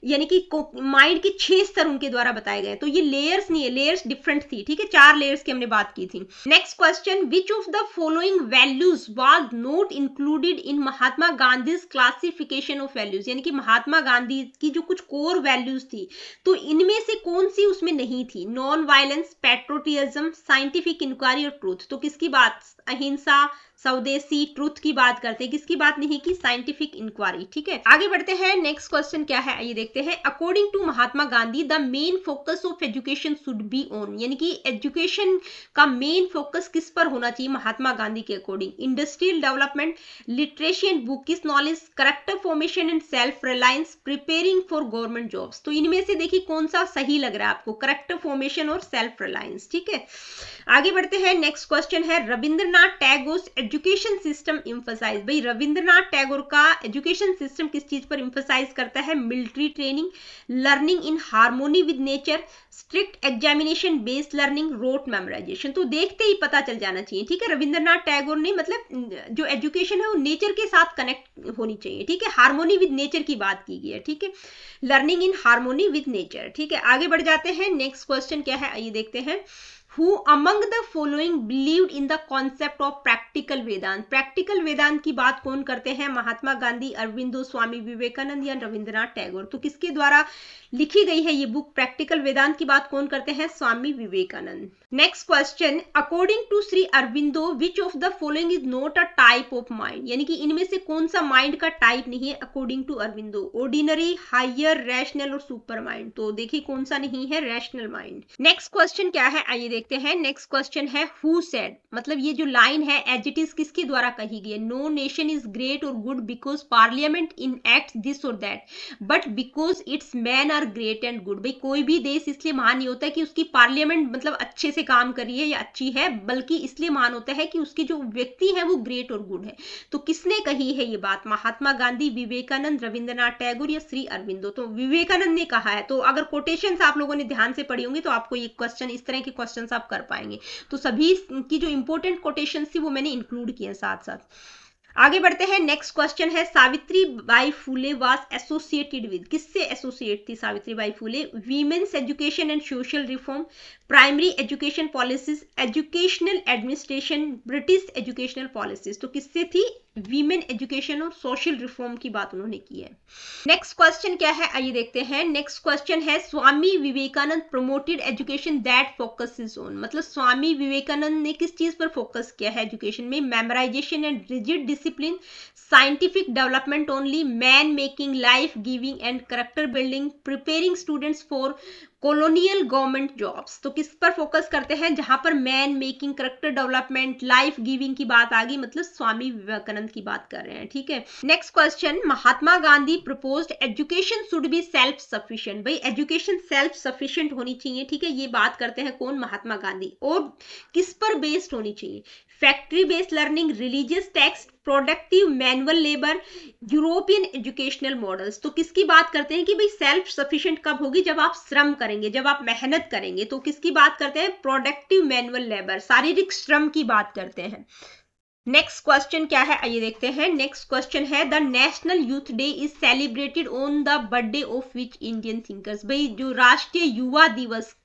Speaker 1: यानी कि माइंड के 6 स्तर उनके द्वारा बताए गए, तो ये लेयर्स नहीं है, लेयर्स डिफरेंट थी, ठीक है, 4 लेयर्स की हमने बात की थी। Next question, which of the following values was not included in Mahatma Gandhi classification of values, यानी कि महात्मा गांधी की जो कुछ कोर वैल्यूज थी, तो इनमें से कौन सी उसमें नहीं थी, non violence, patriotism, scientific inquiry और ट्रूथ, तो किसकी बात, अहिंसा, स्वदेशी, ट्रुथ की बात करते हैं, किसकी बात नहीं की, साइंटिफिक इंक्वायरी, ठीक है। आगे बढ़ते हैं, नेक्स्ट क्वेश्चन क्या है आइए देखते हैं। According to Mahatma Gandhi the main focus of education should be on, यानी कि एजुकेशन का मेन फोकस किस पर होना चाहिए महात्मा गांधी के according, industrial development, literacy and bookish knowledge, character formation and self reliance, preparing for government jobs. तो इनमें से देखिए कौन सा सही लग रहा है आपको, करेक्टर फॉर्मेशन और सेल्फ रिलायंस, ठीक है। आगे बढ़ते हैं, नेक्स्ट क्वेश्चन है Rabindranath Tagore education system emphasise, भाई रविंद्रनाथ टैगोर का एजुकेशन सिस्टम किस चीज पर एम्फसाइज करता है, military training, learning in harmony with nature, strict examination based learning, rote memorisation. तो देखते ही पता चल जाना चाहिए, ठीक है, रविंद्रनाथ टैगोर ने मतलब जो एजुकेशन है वो नेचर के साथ कनेक्ट होनी चाहिए, ठीक है, हार्मोनी विद नेचर की बात की गई है, ठीक है, learning in harmony with nature, ठीक है। आगे बढ़ जाते हैं, नेक्स्ट क्वेश्चन क्या है आइए देखते हैं। Who among the following believed in the concept of practical Vedanta, practical Vedanta की बात कौन करते हैं, महात्मा गांधी, अरविंदो, स्वामी विवेकानंद या रविंद्रनाथ टैगोर। तो किसके द्वारा लिखी गई है ये बुक, प्रैक्टिकल वेदांत की बात कौन करते हैं, Swami Vivekananda. Next question, according to Shri Aurobindo which of the following is not a type of mind, यानी कि इनमें से कौन सा माइंड का टाइप नहीं है according to Aurobindo, ordinary, higher, rational और सुपर माइंड। तो देखिए कौन सा नहीं है, रैशनल माइंड। नेक्स्ट क्वेश्चन क्या है आइए देखते हैं। नेक्स्ट क्वेश्चन है हु सेड, मतलब ये जो लाइन है एज इट इज किसके द्वारा कही गई है, नो नेशन इज ग्रेट और good because parliament in act this और that but because it's man are great and good. भाई कोई भी देश इसलिए महान नहीं होता है कि उसकी पार्लियामेंट मतलब अच्छे से काम कर रही है या अच्छी है, बल्कि इसलिए महान होता है कि उसके जो व्यक्ति है वो ग्रेट और गुड है। तो किसने कही है ये बात, महात्मा गांधी, विवेकानंद, रविंद्रनाथ टैगोर या श्री अरविंदो। तो विवेकानंद ने कहा है। तो अगर कोटेशंस आप लोगों ने ध्यान से पढ़ी होंगी तो आपको ये क्वेश्चन, इस तरह के क्वेश्चन आप कर पाएंगे। तो सभी की जो इंपॉर्टेंट कोटेशंस थी वो मैंने इंक्लूड किए साथ साथ। आगे बढ़ते हैं, नेक्स्ट क्वेश्चन है Savitribai Phule was associated with, किससे एसोसिएट थी Savitribai Phule, women's education and social reform, primary education policies, educational administration, British educational policies. तो किससे थी, वीमेन एजुकेशन और सोशल रिफॉर्म की बात उन्होंने की है। नेक्स्ट क्वेश्चन क्या है आइए देखते हैं। नेक्स्ट क्वेश्चन है Swami Vivekananda promoted education that focuses on, मतलब स्वामी विवेकानंद ने किस चीज पर फोकस किया है एजुकेशन में, memorisation and rigid discipline, scientific development only, man making, life giving and character building, preparing students for colonial government jobs, तो किस पर फोकस करते हैं, जहां पर man making, character development, life giving की बात आ गई, मतलब स्वामी विवेकानंद की बात कर रहे हैं, ठीक है। Next question, Mahatma Gandhi proposed education should be self sufficient. भाई एजुकेशन सेल्फ सफिशिएंट होनी चाहिए, ठीक है, ये बात करते हैं कौन, महात्मा गांधी। और किस पर बेस्ड होनी चाहिए, factory based learning, religious text, productive manual labour, European educational models. तो किसकी बात करते हैं कि भाई सेल्फ सफिशिएंट कब होगी, जब आप श्रम करेंगे, जब आप मेहनत करेंगे। तो किसकी बात करते हैं, प्रोडक्टिव मैनुअल लेबर, शारीरिक श्रम की बात करते हैं। नेक्स्ट क्वेश्चन क्या है, आइए देखते हैं। नेक्स्ट क्वेश्चन है, the national Youth day is celebrated on the birthday of which Indian thinkers. भाई जो राष्ट्रीय युवा दिवस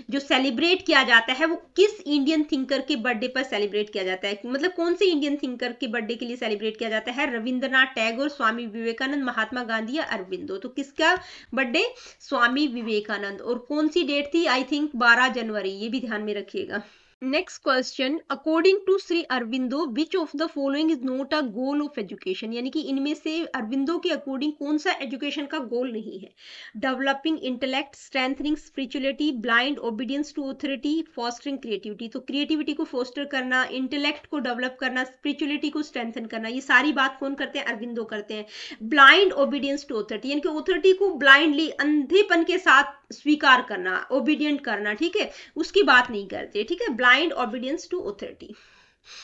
Speaker 1: जो सेलिब्रेट किया जाता है वो किस इंडियन थिंकर के बर्थडे पर सेलिब्रेट किया जाता है, मतलब कौन से इंडियन थिंकर के बर्थडे के लिए सेलिब्रेट किया जाता है, रविंद्रनाथ टैगोर, स्वामी विवेकानंद, महात्मा गांधी या अरविंदो। तो किसका बर्थडे, स्वामी विवेकानंद। और कौन सी डेट थी, आई थिंक 12 जनवरी, ये भी ध्यान में रखिएगा। Next question, according to Shri Aurobindo which of the following is not a goal of education. यानी कि इनमें से अरविंदो के अकॉर्डिंग कौन सा एजुकेशन का गोल नहीं है, developing intellect, strengthening spirituality, blind obedience to authority, fostering creativity. तो क्रिएटिविटी को फोस्टर करना, इंटेलेक्ट को डेवलप करना, स्पिरिचुअलिटी को स्ट्रेंथन करना, ये सारी बात कौन करते हैं, अरविंदो करते हैं। ब्लाइंड ओबीडियंस टू ऑथोरिटी, यानी कि ऑथोरिटी को ब्लाइंडली, अंधेपन के साथ स्वीकार करना, ओबीडियंट करना, ठीक है, उसकी बात नहीं करते, ठीक है, ब्लाइंड ओबीडियंस टू ऑथोरिटी।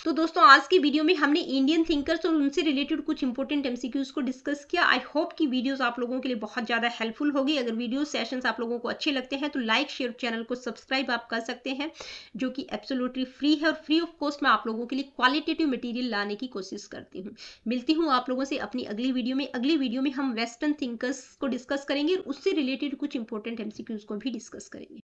Speaker 1: तो दोस्तों आज की वीडियो में हमने इंडियन थिंकर्स और उनसे रिलेटेड कुछ इंपॉर्टेंट एमसीक्यूज को डिस्कस किया। आई होप कि वीडियोस आप लोगों के लिए बहुत ज़्यादा हेल्पफुल होगी। अगर वीडियो सेशंस आप लोगों को अच्छे लगते हैं तो लाइक शेयर, चैनल को सब्सक्राइब आप कर सकते हैं, जो कि एब्सोल्युटली फ्री है और फ्री ऑफ कॉस्ट में आप लोगों के लिए क्वालिटेटिव मटेरियल लाने की कोशिश करती हूँ। मिलती हूँ आप लोगों से अपनी अगली वीडियो में। अगली वीडियो में हम वेस्टर्न थिंकर्स को डिस्कस करेंगे और उससे रिलेटेड कुछ इंपॉर्टेंट एमसीक्यूज को भी डिस्कस करेंगे।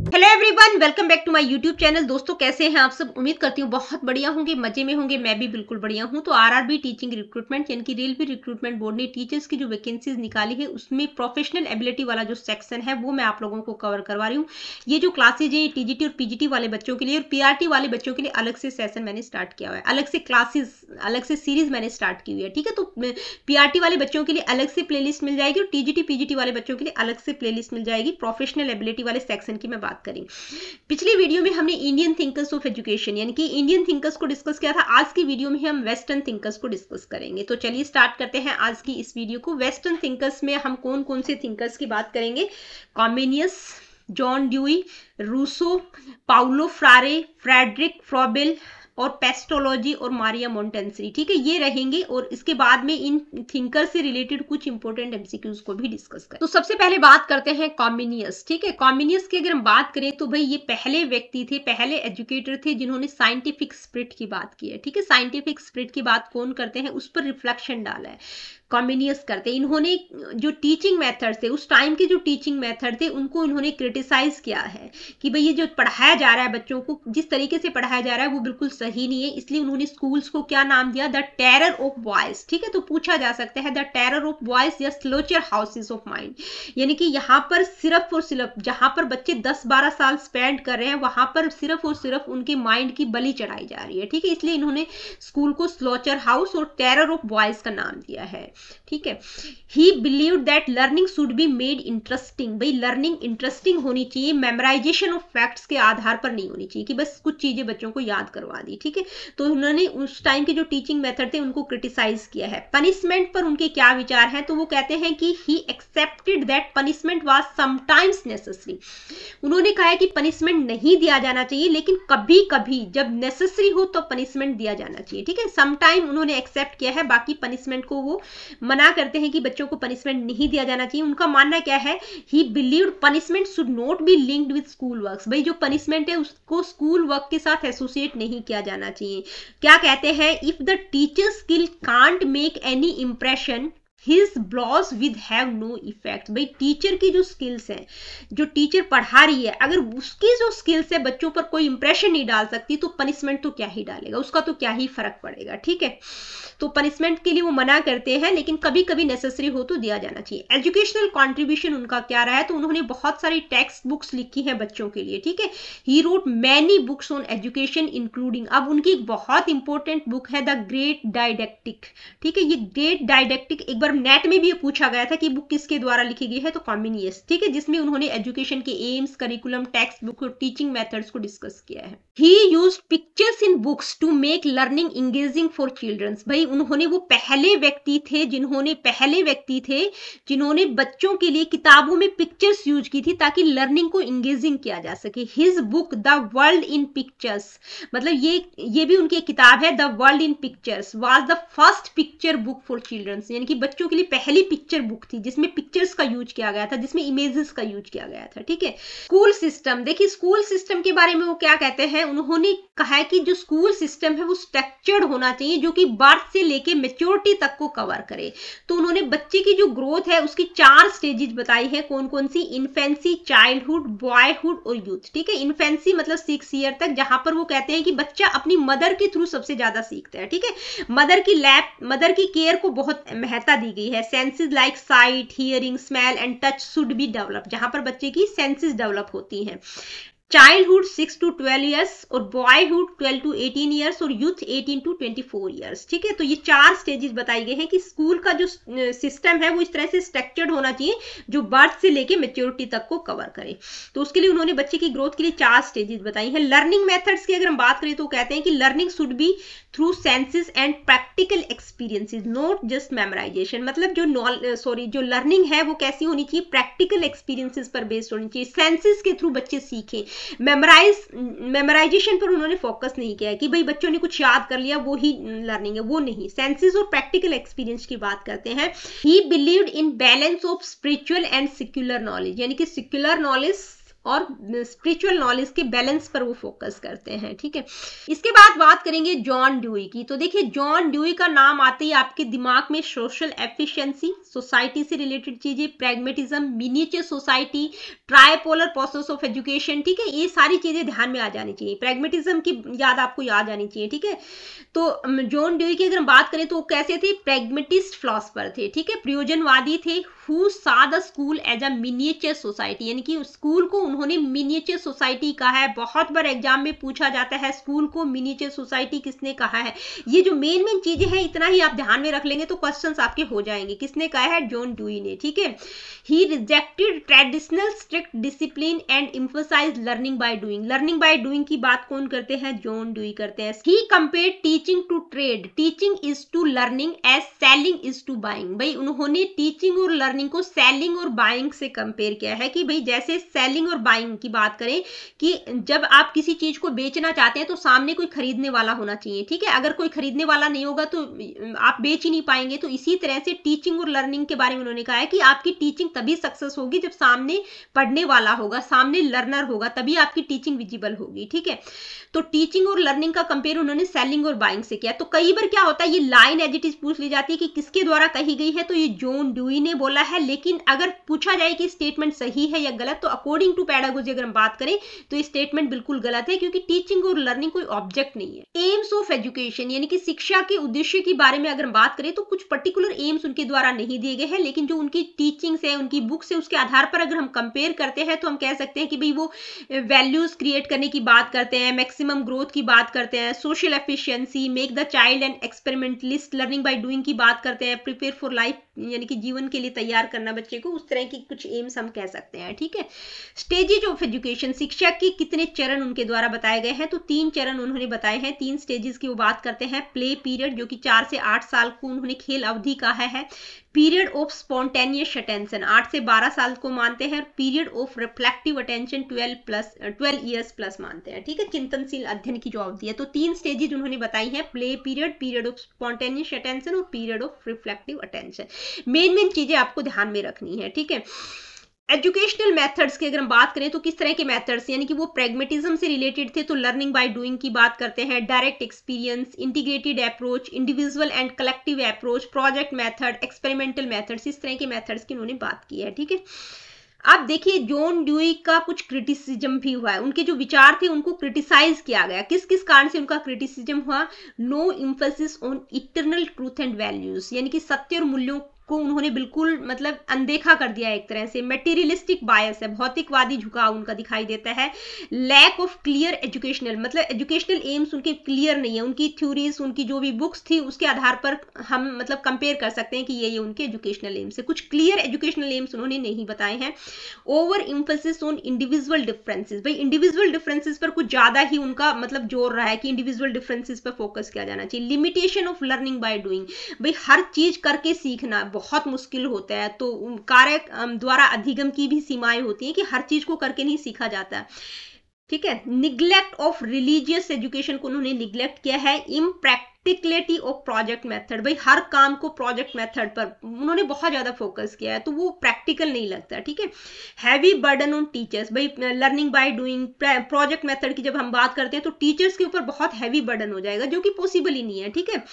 Speaker 1: Hello everyone, welcome back to my YouTube channel. दोस्तों कैसे हैं आप सब, उम्मीद करती हूँ बहुत बढ़िया होंगे, मजे में होंगे। मैं भी बिल्कुल बढ़िया हूँ। तो आरआरबी टीचिंग रिक्रूटमेंट यानी कि रेलवे रिक्रूटमेंट बोर्ड ने टीचर्स की जो वैकेंसीज निकाली है उसमें प्रोफेशनल एबिलिटी वाला जो सेक्शन है वो मैं आप लोगों को कवर करवा रही हूँ। ये जो क्लासेज है टीजीटी और पीजीटी वाले बच्चों के लिए और पीआरटी वाले बच्चों के लिए अलग से सेशन मैंने स्टार्ट किया हुआ है, अलग से क्लासेज, अलग से सीरीज मैंने स्टार्ट की हुई है, ठीक है। तो पीआरटी वाले बच्चों के लिए अलग से प्लेलिस्ट मिल जाएगी और टीजीटी पीजीटी वाले बच्चों के लिए अलग से प्लेलिस्ट मिल जाएगी। प्रोफेशनल एबिलिटी वाले सेक्शन की मैं बात करेंगे। पिछली वीडियो में हमने इंडियन थिंकर्स ऑफ एजुकेशन यानी कि इंडियन थिंकर्स को डिस्कस किया था। आज की वीडियो में हम वेस्टर्न थिंकर्स को डिस्कस करेंगे। तो चलिए स्टार्ट करते हैं आज की इस वीडियो को। वेस्टर्न थिंकर्स में हम कौन कौन से थिंकर्स की बात करेंगे, Comenius, John Dewey, Rousseau, Paulo Freire, Friedrich Froebel और पेस्टोलॉजी और मारिया मोंटेंसरी, ठीक है, ये रहेंगे। और इसके बाद में इन थिंकर से रिलेटेड कुछ इंपॉर्टेंट एमसीक्यूज को भी डिस्कस करें। तो सबसे पहले बात करते हैं कॉम्युनियस, ठीक है। कॉम्युनियस की अगर हम बात करें तो भाई ये पहले व्यक्ति थे, पहले एजुकेटर थे जिन्होंने साइंटिफिक स्पिरिट की बात की है, ठीक है। साइंटिफिक स्पिरिट की बात कौन करते हैं, उस पर रिफ्लेक्शन डाला है, कॉम्युनियस करते हैं। इन्होंने जो टीचिंग मेथड थे, उस टाइम के जो टीचिंग मेथड थे उनको इन्होंने क्रिटिसाइज किया है कि भाई ये जो पढ़ाया जा रहा है बच्चों को, जिस तरीके से पढ़ाया जा रहा है वो बिल्कुल सही नहीं है। इसलिए उन्होंने स्कूल्स को क्या नाम दिया, द टेरर ऑफ बॉयज, ठीक है। तो पूछा जा सकता है द टेरर ऑफ बॉयज या स्लोचर हाउसेस ऑफ माइंड, यानी कि यहाँ पर सिर्फ और सिर्फ जहां पर बच्चे 10-12 साल स्पेंड कर रहे हैं वहां पर सिर्फ और सिर्फ उनके माइंड की बलि चढ़ाई जा रही है, ठीक है। इसलिए इन्होंने स्कूल को स्लोचर हाउस और टेरर ऑफ बॉयज का नाम दिया है, ठीक है। ही believe that learning should be made interesting. भाई लर्निंग इंटरेस्टिंग होनी चाहिए, मेमोराइजेशन ऑफ फैक्ट्स के आधार पर नहीं होनी चाहिए कि बस कुछ चीजें बच्चों को याद करवा दी, ठीक है। तो उन्होंने उस टाइम के जो टीचिंग मेथड थे उनको क्रिटिसाइज किया है। पनिशमेंट पर उनके क्या विचार हैं, तो वो कहते हैं कि he accepted that punishment was sometimes necessary. उन्होंने कहा है कि पनिशमेंट नहीं दिया जाना चाहिए, लेकिन कभी कभी जब नेसेसरी हो तो पनिशमेंट दिया जाना चाहिए, ठीक है। समटाइम उन्होंने एक्सेप्ट किया है, बाकी पनिशमेंट को वो मना करते हैं कि बच्चों को पनिशमेंट नहीं दिया जाना चाहिए। उनका मानना क्या है, ही believed punishment should not be linked with school works. भाई जो पनिशमेंट है उसको स्कूल वर्क के साथ एसोसिएट नहीं किया जाना चाहिए। क्या कहते हैं, if the teacher skill can't make any impression his blows with have no effect. भाई टीचर की जो स्किल्स है, जो टीचर पढ़ा रही है, अगर उसकी जो स्किल्स है बच्चों पर कोई इंप्रेशन नहीं डाल सकती तो पनिशमेंट तो क्या ही डालेगा, उसका तो क्या ही फर्क पड़ेगा। ठीक है, तो पनिशमेंट के लिए वो मना करते हैं, लेकिन कभी कभी नेसेसरी हो तो दिया जाना चाहिए। एजुकेशनल कंट्रीब्यूशन उनका क्या रहा है, तो उन्होंने बहुत सारी टेक्स्ट बुक्स लिखी हैं बच्चों के लिए। ठीक है, he wrote many books on education including, अब उनकी एक बहुत इंपॉर्टेंट बुक है द ग्रेट डाइडेक्टिक। ठीक है, ये ग्रेट डाइडेक्टिक एक बार नेट में भी ये पूछा गया था कि बुक किसके द्वारा लिखी गई है, तो कॉम्बिनियस। ठीक है, जिसमें उन्होंने एजुकेशन के एम्स, करिकुलम, टेक्स्ट बुक और टीचिंग मेथड्स को डिस्कस किया है। He used pictures in books to make learning engaging for childrens. भाई उन्होंने, वो पहले व्यक्ति थे जिन्होंने बच्चों के लिए किताबों में पिक्चर्स यूज की थी ताकि लर्निंग को इंगेजिंग किया जा सके। His book the world in pictures, मतलब ये भी उनकी एक किताब है, the world in pictures was the first picture book for childrens, यानी कि बच्चों के लिए पहली पिक्चर बुक थी जिसमें पिक्चर्स का यूज किया गया था, जिसमें इमेजेस का यूज किया गया था। ठीक है, स्कूल सिस्टम, देखिए स्कूल सिस्टम के बारे में वो क्या कहते हैं, उन्होंने कहा है कि जो स्कूल सिस्टम है वो स्ट्रक्चर्ड होना चाहिए जो कि बर्थ से लेके मैच्योरिटी तक को कवर करे। तो उन्होंने बच्चे की जो ग्रोथ है उसकी 4 स्टेजेस बताई है, कौन कौन सी, इन्फेंसी, चाइल्डहुड, बॉयहुड और यूथ। ठीक है, इन्फेंसी मतलब 6 ईयर तक, जहां पर वो कहते हैं कि बच्चा अपनी मदर के थ्रू सबसे ज्यादा सीखता है। ठीक है, मदर की केयर को बहुत महत्ता दी गई है। Senses like site, hearing, smell and touch should be develop, जहां पर बच्चे की सेंसेस डेवलप होती हैं। चाइल्डहुड 6 to 12 ईयर्स और बॉयहुड 12 to 18 ईयर्स और यूथ 18 to 24 ईयर्स। ठीक है, तो ये 4 स्टेजेस बताई गई हैं कि स्कूल का जो सिस्टम है वो इस तरह से स्ट्रक्चर्ड होना चाहिए जो बर्थ से लेके मैच्योरिटी तक को कवर करे। तो उसके लिए उन्होंने बच्चे की ग्रोथ के लिए 4 स्टेजेस बताई हैं। लर्निंग मेथड्स की अगर हम बात करें तो कहते हैं कि learning should be through senses and practical experiences, not just memorisation. मतलब जो लर्निंग है वो कैसी होनी चाहिए, प्रैक्टिकल एक्सपीरियंसेस पर बेस्ड होनी चाहिए, सेंसेस के थ्रू बच्चे सीखें। मेमोराइजेशन पर उन्होंने फोकस नहीं किया है कि भाई बच्चों ने कुछ याद कर लिया वो ही लर्निंग है, वो नहीं। सेंसेस और प्रैक्टिकल एक्सपीरियंस की बात करते हैं। He believed in balance of spiritual and secular knowledge, यानी कि सेक्युलर नॉलेज और स्पिरिचुअल नॉलेज के बैलेंस पर वो फोकस करते हैं। ठीक है, इसके बाद बात करेंगे जॉन ड्यूई की। तो देखिए जॉन ड्यूई का नाम आते ही आपके दिमाग में सोशल एफिशिएंसी, सोसाइटी से रिलेटेड चीजें, pragmatism, miniature society, tripolar process of education. ठीक है, ये सारी चीजें ध्यान में आ जानी चाहिए। प्रैग्मेटिज्म की याद आपको याद आनी चाहिए। ठीक है, तो जॉन ड्यूई की अगर हम बात करें तो वो कैसे थे, प्रैग्मेटिस्ट फिलॉसफर थे। ठीक है, प्रयोजनवादी थे। Who saw the school as a miniature society, यानी कि स्कूल को उन्होंने मिनिएचर सोसाइटी कहा है। बहुत बार एग्जाम में पूछा जाता है स्कूल को मिनिएचर सोसाइटी किसने कहा है। ये जो मेन चीजें हैं इतना ही आप ध्यान में रख लेंगे तो क्वेश्चंस आपके हो जाएंगे। किसने कहा है, जॉन ड्यूई ने। ठीक है, he rejected traditional strict discipline and emphasise learning by doing. Learning by doing की बात कौन करते हैं, जॉन ड्यूई करते हैं। He compared teaching to trade, teaching is to learning as selling is to buying. भाई उन्होंने टीचिंग और लर्निंग को सेलिंग और बाइंग से कंपेयर किया है कि भाई जैसे सेलिंग और बाइंग की बात करें कि जब आप किसी चीज को बेचना चाहते हैं तो सामने कोई खरीदने वाला होना चाहिए। ठीक है, अगर कोई खरीदने वाला नहीं होगा तो आप बेच ही नहीं पाएंगे। तो इसी तरह से टीचिंग और लर्निंग के बारे में उन्होंने कहा है कि आपकी टीचिंग तभी सक्सेस होगी जब सामने पढ़ने वाला होगा, सामने लर्नर होगा, तभी आपकी टीचिंग विजिबल होगी। ठीक है, तो टीचिंग और लर्निंग का कंपेयर उन्होंने सेलिंग और बाइंग से किया। तो कई बार क्या होता है, ये लाइन एज इट इज पूछ ली जाती है कि किसके द्वारा कही गई है, तो ये जॉन ड्यूई ने बोला है। लेकिन अगर पूछा जाए कि स्टेटमेंट सही है या गलत, तो अकॉर्डिंग टू पैडागोजी अगर हम बात करें तो ये स्टेटमेंट बिल्कुल गलत है, क्योंकि टीचिंग और लर्निंग कोई ऑब्जेक्ट नहीं है। एम्स ऑफ एजुकेशन, यानी कि शिक्षा के उद्देश्य के बारे में अगर हम बात करें तो कुछ पर्टिकुलर एम्स उनके द्वारा नहीं दिए गए हैं, लेकिन जो उनकी टीचिंग्स है, उनकी बुक्स है, उसके आधार पर अगर हम कंपेयर करते हैं तो हम कह सकते हैं कि भाई वो वैल्यूज क्रिएट करने की बात करते हैं, मैक्सिमम ग्रोथ की बात करते हैं, social efficiency, make the child and experimentalist, learning by doing की बात करते हैं, प्रिपेयर फॉर लाइफ, यानी कि जीवन के लिए तैयार करना बच्चे को, उस तरह की कुछ एम्स हम कह सकते हैं। ठीक है, स्टेजेज ऑफ एजुकेशन, शिक्षा के कितने चरण उनके द्वारा बताए गए हैं, तो 3 चरण उन्होंने बताए हैं। 3 स्टेजेस की वो बात करते हैं। प्ले पीरियड जो कि 4 से 8 साल को उन्होंने खेल अवधि कहा है। पीरियड ऑफ स्पॉन्टेनियस अटेंशन 8 से 12 साल को मानते हैं। Period of reflective attention 12 years plus मानते हैं। ठीक है, चिंतनशील अध्ययन की जो अवधि है, तो 3 स्टेजेज उन्होंने बताई हैं, play period, period of spontaneous attention और period of reflective attention. Main चीजें आपको ध्यान में रखनी है। ठीक है, एजुकेशनल मेथड्स की अगर हम बात करें तो किस तरह के मेथड्स, यानी कि वो प्रैग्मेटिज्म से रिलेटेड थे, तो लर्निंग बाय डूइंग की बात करते हैं, direct experience, integrated approach, individual and collective approach, project method, experimental methods, इस तरह के मेथड्स की उन्होंने बात की है। ठीक है, अब देखिए जॉन ड्यूई का कुछ क्रिटिसिज्म भी हुआ है, उनके जो विचार थे उनको क्रिटिसाइज किया गया। किस किस कारण से उनका क्रिटिसिज्म हुआ? No emphasis on eternal truth and values, यानी कि सत्य और मूल्यों को उन्होंने बिल्कुल मतलब अनदेखा कर दिया एक तरह से। मटेरियलिस्टिक बायस है, भौतिकवादी झुकाव उनका दिखाई देता है। लैक ऑफ क्लियर एजुकेशनल, मतलब एजुकेशनल एम्स उनके क्लियर नहीं है, उनकी थ्योरीज, उनकी जो भी बुक्स थी उसके आधार पर हम मतलब कंपेयर कर सकते हैं कि ये उनके एजुकेशनल एम्स है। कुछ क्लियर एजुकेशनल एम्स उन्होंने नहीं बताए हैं। Over emphasis on individual differences, भाई इंडिविजुअल डिफरेंसेस पर कुछ ज्यादा ही उनका मतलब जोर रहा है कि इंडिविजुअल डिफरेंसेस पर फोकस किया जाना चाहिए। Limitation of learning by doing, भाई हर चीज करके सीखना बहुत मुश्किल होता है, तो कार्य द्वारा अधिगम की भी सीमाएं होती हैं कि हर चीज को करके नहीं सीखा जाता है। ठीक है, निग्लेक्ट ऑफ रिलीजियस एजुकेशन को उन्होंने निग्लेक्ट किया है। इम्प्रैक्टिकलिटी ऑफ प्रोजेक्ट मेथड, भाई हर काम को प्रोजेक्ट मेथड पर उन्होंने बहुत ज्यादा फोकस किया है, तो वो प्रैक्टिकल नहीं लगता। ठीक है, हैवी बर्डन ऑन टीचर्स, भाई learning by doing project method की जब हम बात करते हैं तो टीचर्स के ऊपर बहुत हैवी बर्डन हो जाएगा, जो कि पॉसिबल ही नहीं है। ठीक है,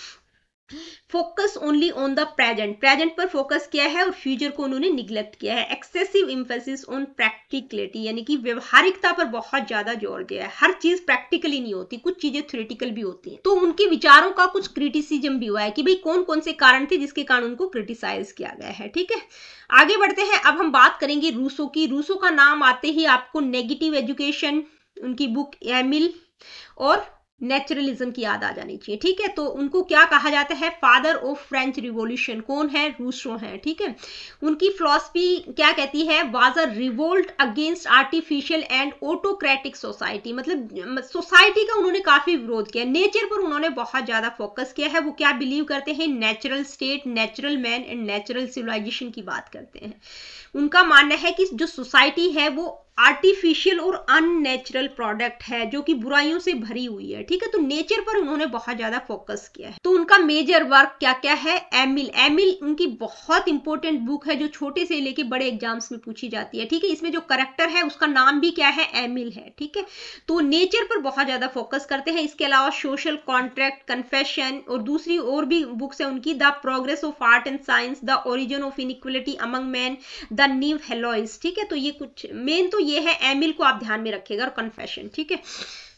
Speaker 1: focus only on the present, present पर फोकस किया है और फ्यूचर को उन्होंने निग्लेक्ट किया है। एक्सेसिव एम्फेसिस ऑन प्रैक्टिकलिटी, यानी कि व्यवहारिकता पर बहुत ज्यादा जोर दिया है। हर चीज प्रैक्टिकली नहीं होती, कुछ चीजें थ्योरेटिकल भी होती हैं। तो उनके विचारों का कुछ क्रिटिसिज्म भी हुआ है कि भाई कौन कौन से कारण थे जिसके कारण उनको क्रिटिसाइज किया गया है। ठीक है, आगे बढ़ते हैं। अब हम बात करेंगे रूसो की। रूसो का नाम आते ही आपको नेगेटिव एजुकेशन, उनकी बुक एमिल और नेचुरलिज्म की याद आ जानी चाहिए। ठीक है, तो उनको क्या कहा जाता है? Father of French revolution. कौन है? रूसो है। ठीक है, उनकी फिलॉसफी क्या कहती है? Was a revolt against artificial and autocratic society, मतलब सोसाइटी का उन्होंने काफी विरोध किया। नेचर पर उन्होंने बहुत ज्यादा फोकस किया है। वो क्या बिलीव करते हैं? Natural state, natural man and natural civilisation की बात करते हैं। उनका मानना है कि जो सोसाइटी है वो आर्टिफिशियल और अननेचुरल प्रोडक्ट है, जो कि बुराइयों से भरी हुई है। ठीक है, तो नेचर पर उन्होंने बहुत ज्यादा फोकस किया है। तो उनका मेजर वर्क क्या क्या है? एमिल। एमिल उनकी बहुत इंपॉर्टेंट बुक है जो छोटे से लेके बड़े एग्जाम्स में पूछी जाती है। ठीक है, इसमें जो करेक्टर है उसका नाम भी क्या है? एमिल है। ठीक है, तो नेचर पर बहुत ज्यादा फोकस करते हैं। इसके अलावा सोशल कॉन्ट्रैक्ट, कन्फेशन और दूसरी और भी बुक्स है उनकी, the progress of art and science, the origin of inequality among man, the नीव हेलोइस। ठीक है, तो ये कुछ मेन तो ये है, एमिल को आप ध्यान में रखिएगा, और कन्फेशन। ठीक है,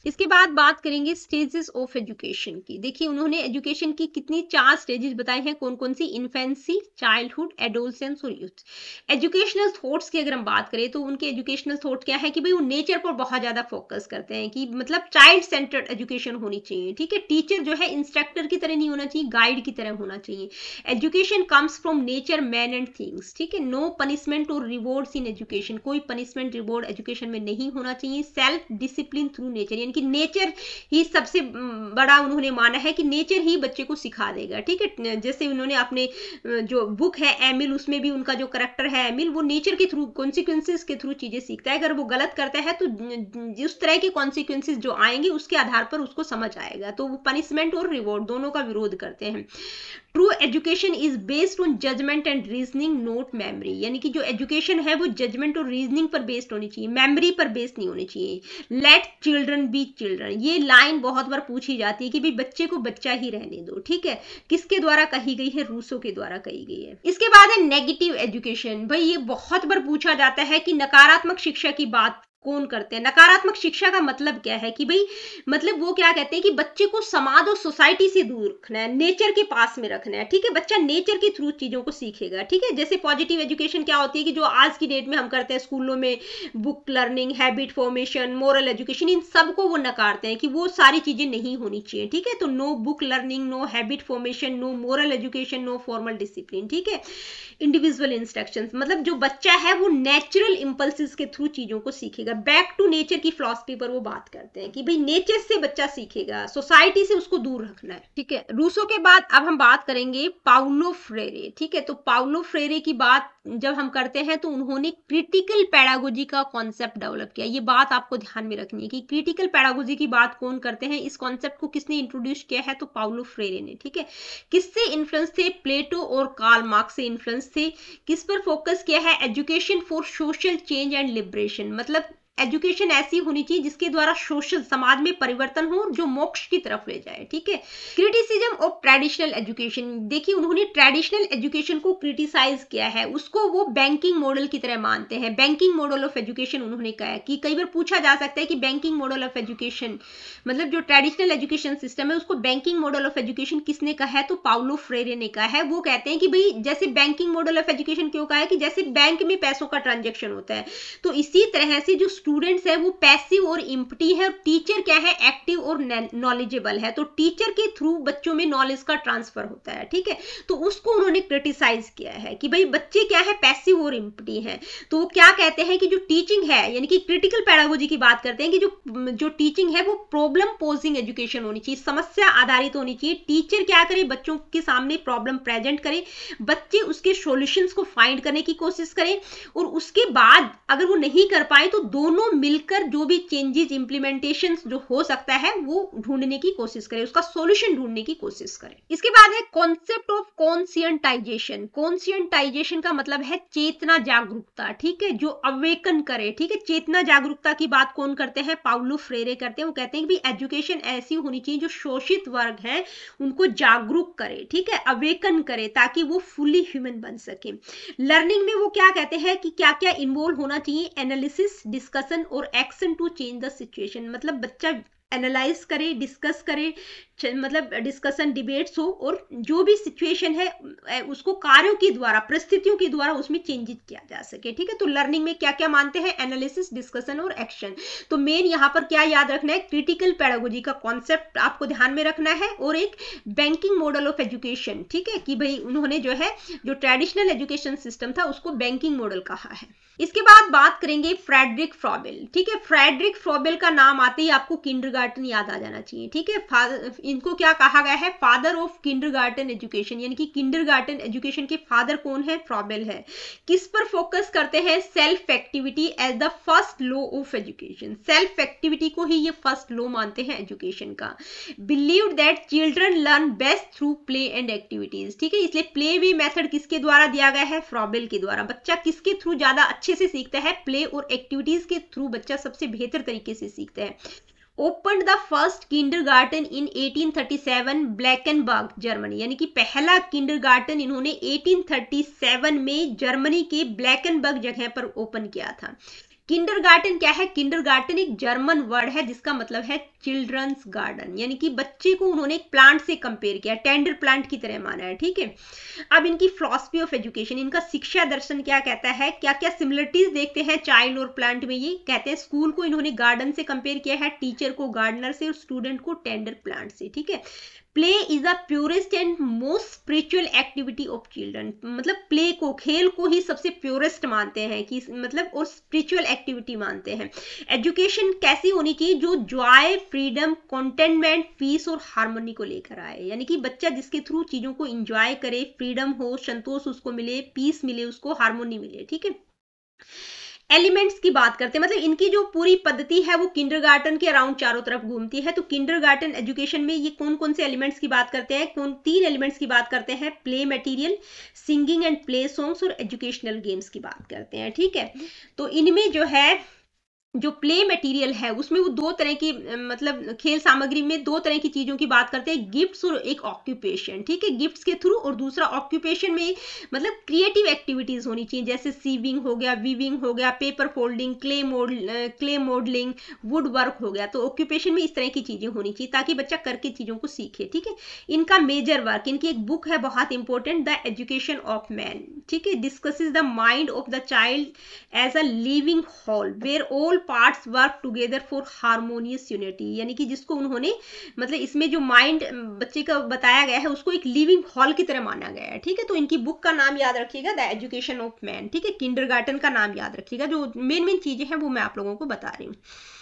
Speaker 1: इसके बाद बात करेंगे स्टेजेस ऑफ एजुकेशन की। देखिए उन्होंने एजुकेशन की कितनी 4 स्टेजेस बताए हैं, कौन कौन सी? इन्फेंसी, चाइल्डहुड, एडोलसेंस और यूथ। एजुकेशनल थॉट्स की अगर हम बात करें तो उनके एजुकेशनल थॉट क्या है कि भाई वो नेचर पर बहुत ज्यादा फोकस करते हैं कि मतलब चाइल्ड सेंटर्ड एजुकेशन होनी चाहिए। ठीक है, टीचर जो है इंस्ट्रक्टर की तरह नहीं होना चाहिए, गाइड की तरह होना चाहिए। Education comes from nature, man and things. ठीक है, नो पनिशमेंट और रिवॉर्ड्स इन एजुकेशन, कोई पनिशमेंट रिवॉर्ड एजुकेशन में नहीं होना चाहिए। सेल्फ डिसिप्लिन थ्रू नेचर, यानी कि नेचर ही सबसे बड़ा उन्होंने माना है कि नेचर ही बच्चे को सिखा देगा। ठीक है, जैसे उन्होंने अपने जो बुक है एमिल, उसमें भी उनका जो करेक्टर है एमिल, वो नेचर के थ्रू, कॉन्सिक्वेंसेस के थ्रू चीजें सीखता है। अगर वो गलत करता है तो जिस तरह के कॉन्सिक्वेंसेस जो आएंगे उसके आधार पर उसको समझ आएगा। तो वो पनिशमेंट और रिवॉर्ड दोनों का विरोध करते हैं। True education is based on judgement and reasoning, not memory, यानी कि जो एजुकेशन है वो जजमेंट और रीजनिंग पर बेस्ड होनी चाहिए, मेमोरी पर बेस्ड नहीं होनी चाहिए। लेट चिल्ड्रन बी चिल्ड्रन, ये लाइन बहुत बार पूछी जाती है कि भाई बच्चे को बच्चा ही रहने दो। ठीक है, किसके द्वारा कही गई है? रूसो के द्वारा कही गई है। इसके बाद है नेगेटिव एजुकेशन। भाई ये बहुत बार पूछा जाता है कि नकारात्मक शिक्षा की बात कौन करते हैं? नकारात्मक शिक्षा का मतलब क्या है कि भाई मतलब वो क्या कहते हैं कि बच्चे को समाज और सोसाइटी से दूर रखना है, नेचर के पास में रखना है। ठीक है, बच्चा नेचर के थ्रू चीजों को सीखेगा। ठीक है, जैसे पॉजिटिव एजुकेशन क्या होती है कि जो आज की डेट में हम करते हैं स्कूलों में, book learning, habit formation, moral education, इन सबको वो नकारते हैं कि वो सारी चीजें नहीं होनी चाहिए। ठीक है, तो no book learning, no habit formation, no moral education, no formal discipline. ठीक है, इंडिविजुअल इंस्ट्रक्शंस, मतलब जो बच्चा है वो नेचुरल इंपल्सिस के थ्रू चीजों को सीखेगा। बैक टू नेचर की फिलॉसफी पर वो बात करते हैं कि भाई नेचर से बच्चा सीखेगा, सोसाइटी से उसको दूर रखना है। ठीक है, रूसो के बाद अब हम बात करेंगे पाउलो फ्रेरे। ठीक है, तो पाउलो फ्रेरे की बात जब हम करते हैं तो उन्होंने क्रिटिकल पैडागोजी का कॉन्सेप्ट डेवलप किया। ये बात आपको ध्यान में रखनी है कि क्रिटिकल पैडागोजी की बात कौन करते हैं। इस कॉन्सेप्ट को किसने इंट्रोड्यूस किया है, तो पाउलो फ्रेरे ने। ठीक है, किससे इन्फ्लुएंस थे, प्लेटो और कार्ल मार्क्स से इन्फ्लुएंस थे। किस पर फोकस किया है, education for social change and liberation, मतलब एजुकेशन ऐसी होनी चाहिए जिसके द्वारा सोशल समाज में परिवर्तन हो जो मोक्ष की तरफ ले जाए। ठीक है, क्रिटिसिज्म ऑफ ट्रेडिशनल एजुकेशन, देखिए उन्होंने ट्रेडिशनल एजुकेशन को क्रिटिसाइज किया है, उसको वो बैंकिंग मॉडल की तरह मानते हैं। बैंकिंग मॉडल ऑफ एजुकेशन उन्होंने कहा है कि कई बार पूछा जा सकता है कि बैंकिंग मॉडल ऑफ एजुकेशन मतलब जो ट्रेडिशनल एजुकेशन सिस्टम है उसको बैंकिंग मॉडल ऑफ एजुकेशन किसने कहा है, तो पाउलो फ्रेरे ने कहा है। वो कहते हैं कि भाई जैसे बैंकिंग मॉडल ऑफ एजुकेशन क्यों कहा है कि जैसे बैंक में पैसों का ट्रांजेक्शन होता है, तो इसी तरह से जो स्टूडेंट्स है वो पैसिव और इम्प्टी है, और टीचर क्या है, एक्टिव और नॉलेजेबल है। तो टीचर के थ्रू बच्चों में नॉलेज का ट्रांसफर होता है। ठीक है, तो उसको उन्होंने क्रिटिसाइज किया है कि भाई बच्चे क्या है, पैसिव और इम्प्टी है। तो वो क्या कहते हैं कि जो टीचिंग है, यानी कि क्रिटिकल पैडागोजी की बात करते हैं कि जो टीचिंग है वो प्रॉब्लम पोजिंग एजुकेशन होनी चाहिए, समस्या आधारित होनी चाहिए। टीचर क्या करे, बच्चों के सामने प्रॉब्लम प्रेजेंट करे, बच्चे उसके सॉल्यूशंस को फाइंड करने की कोशिश करें, और उसके बाद अगर वो नहीं कर पाए तो दोनों मिलकर जो भी चेंजेस इंप्लीमेंटेशन जो हो सकता है वो ढूंढने की कोशिश करें, उसका सॉल्यूशन ढूंढने की कोशिश करें। इसके बाद है कॉन्सेप्ट ऑफ कॉन्शियंटाइजेशन। कॉन्शियंटाइजेशन का मतलब है चेतना जागरूकता। ठीक है, जो अवेकन करे। ठीक है, चेतना जागरूकता की बात कौन करते हैं, पाउलो फ्रेरे करते हैं। वो कहते हैं कि एजुकेशन ऐसी होनी चाहिए जो शोषित वर्ग है उनको जागरूक करे, ठीक है, अवेकन करे, ताकि वो फुली ह्यूमन बन सके। लर्निंग में वो क्या कहते हैं कि क्या क्या इन्वॉल्व होना चाहिए, एनालिसिस, डिस्कशन और action to change the situation, मतलब बच्चा एनालाइज करे, डिस्कस करे, मतलब डिस्कशन डिबेट्स हो, और जो भी सिचुएशन है उसको कार्यों के द्वारा, परिस्थितियों के द्वारा उसमें चेंजेस किया जा सके। ठीक है, तो लर्निंग में क्या क्या मानते हैं, एनालिसिस, डिस्कशन और एक्शन। तो मेन यहाँ पर क्या याद रखना है, क्रिटिकल पैडागोजी का कॉन्सेप्ट आपको ध्यान में रखना है, और एक बैंकिंग मॉडल ऑफ एजुकेशन। ठीक है, कि भाई उन्होंने जो है जो ट्रेडिशनल एजुकेशन सिस्टम था उसको बैंकिंग मॉडल कहा है। इसके बाद बात करेंगे फ्रेडरिक फ्रॉबेल। ठीक है, फ्रेडरिक फ्रॉबेल का नाम आते ही आपको किंडरगार्टन याद आ जाना चाहिए। ठीक है, इनको क्या कहा गया है, फादर ऑफ किंडरगार्टन एजुकेशन, यानी कि किंडरगार्टन एजुकेशन के फादर कौन है, फ्रॉबेल है। किस पर फोकस करते हैं, self activity as the first law of education. Self activity को ही ये फर्स्ट लॉ मानते हैं एजुकेशन का। Believe that children learn best through play and activities. ठीक है, इसलिए प्ले वे मेथड किसके द्वारा दिया गया है, फ्रॉबेल के द्वारा। बच्चा किसके थ्रू ज्यादा अच्छे से सीखता है, प्ले और एक्टिविटीज के थ्रू बच्चा सबसे बेहतर तरीके से सीखता है। Open the first kindergarten in 1837 Blankenburg Germany, यानी कि पहला किंडरगार्टन इन्होंने 1837 में जर्मनी के ब्लैकेनबर्ग जगह पर ओपन किया था। किंडरगार्टन क्या है, किंडरगार्टन एक जर्मन वर्ड है जिसका मतलब है चिल्ड्रंस गार्डन, यानी कि बच्चे को उन्होंने एक प्लांट से कंपेयर किया, टेंडर प्लांट की तरह माना है। ठीक है, अब इनकी फिलॉसफी ऑफ एजुकेशन, इनका शिक्षा दर्शन क्या कहता है, क्या क्या सिमिलरिटीज देखते हैं चाइल्ड और प्लांट में। ये कहते हैं स्कूल को इन्होंने गार्डन से कंपेयर किया है, टीचर को गार्डनर से, और स्टूडेंट को टेंडर प्लांट से। ठीक है, play is the purest and most spiritual activity of children, मतलब प्ले को, खेल को ही सबसे प्योरेस्ट मानते हैं कि मतलब और स्पिरिचुअल एक्टिविटी मानते हैं। एजुकेशन कैसी होनी चाहिए, जो जॉय, फ्रीडम, कंटेनमेंट, पीस और हार्मनी को लेकर आए, यानी कि बच्चा जिसके थ्रू चीजों को एंजॉय करे, फ्रीडम हो, संतोष उसको मिले, पीस मिले उसको, हार्मोनी मिले। ठीक है, एलिमेंट्स की बात करते हैं, मतलब इनकी जो पूरी पद्धति है वो किंडरगार्टन के अराउंड चारों तरफ घूमती है। तो किंडरगार्टन एजुकेशन में ये कौन कौन से एलिमेंट्स की बात करते हैं, तीन एलिमेंट्स की बात करते हैं, play material, singing and play songs और एजुकेशनल गेम्स की बात करते हैं। ठीक है, तो इनमें जो है जो प्ले मटेरियल है उसमें वो दो तरह की, मतलब खेल सामग्री में दो तरह की चीजों की बात करते हैं, गिफ्ट्स और एक ऑक्यूपेशन। ठीक है, गिफ्ट्स के थ्रू, और दूसरा ऑक्यूपेशन में मतलब क्रिएटिव एक्टिविटीज होनी चाहिए, जैसे सीविंग हो गया, वीविंग हो गया, paper folding, clay modelling, would work हो गया। तो ऑक्यूपेशन में इस तरह की चीजें होनी चाहिए ताकि बच्चा करके चीजों को सीखे। ठीक है, इनका मेजर वर्क, इनकी एक बुक है बहुत important, the education of man. ठीक है, discusses the mind of the child as a living whole where all parts work together for harmonious unity, यानी कि जिसको उन्होंने मतलब इसमें जो माइंड बच्चे का बताया गया है उसको एक लिविंग हॉल की तरह माना गया है, ठीक है। तो इनकी बुक का नाम याद रखिएगा, द एजुकेशन ऑफ मैन, ठीक है। किंडरगार्टन का नाम याद रखिएगा। जो मेन चीजें हैं वो मैं आप लोगों को बता रही हूँ।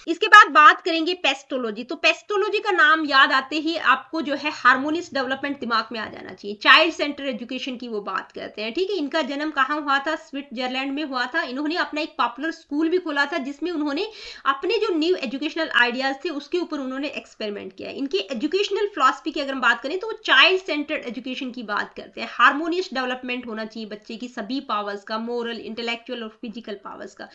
Speaker 1: इसके बाद बात करेंगे पेस्टोलॉजी। तो पेस्टोलॉजी का नाम याद आते ही आपको जो है हार्मोनियस डेवलपमेंट दिमाग में आ जाना चाहिए। चाइल्ड सेंटर एजुकेशन की वो बात करते हैं, ठीक है। इनका जन्म कहाँ हुआ था? स्विट्जरलैंड में हुआ था। इन्होंने अपना एक पॉपुलर स्कूल भी खोला था जिसमें उन्होंने अपने जो न्यू एजुकेशनल आइडियाज थे उसके ऊपर उन्होंने एक्सपेरिमेंट किया। इनकी एजुकेशनल फिलॉसफी की अगर हम बात करें तो वो चाइल्ड सेंटर्ड एजुकेशन की बात करते हैं। हार्मोनियस डेवलपमेंट होना चाहिए बच्चे की सभी पावर्स का, मोरल, इंटेलेक्चुअल और फिजिकल पावर्स का।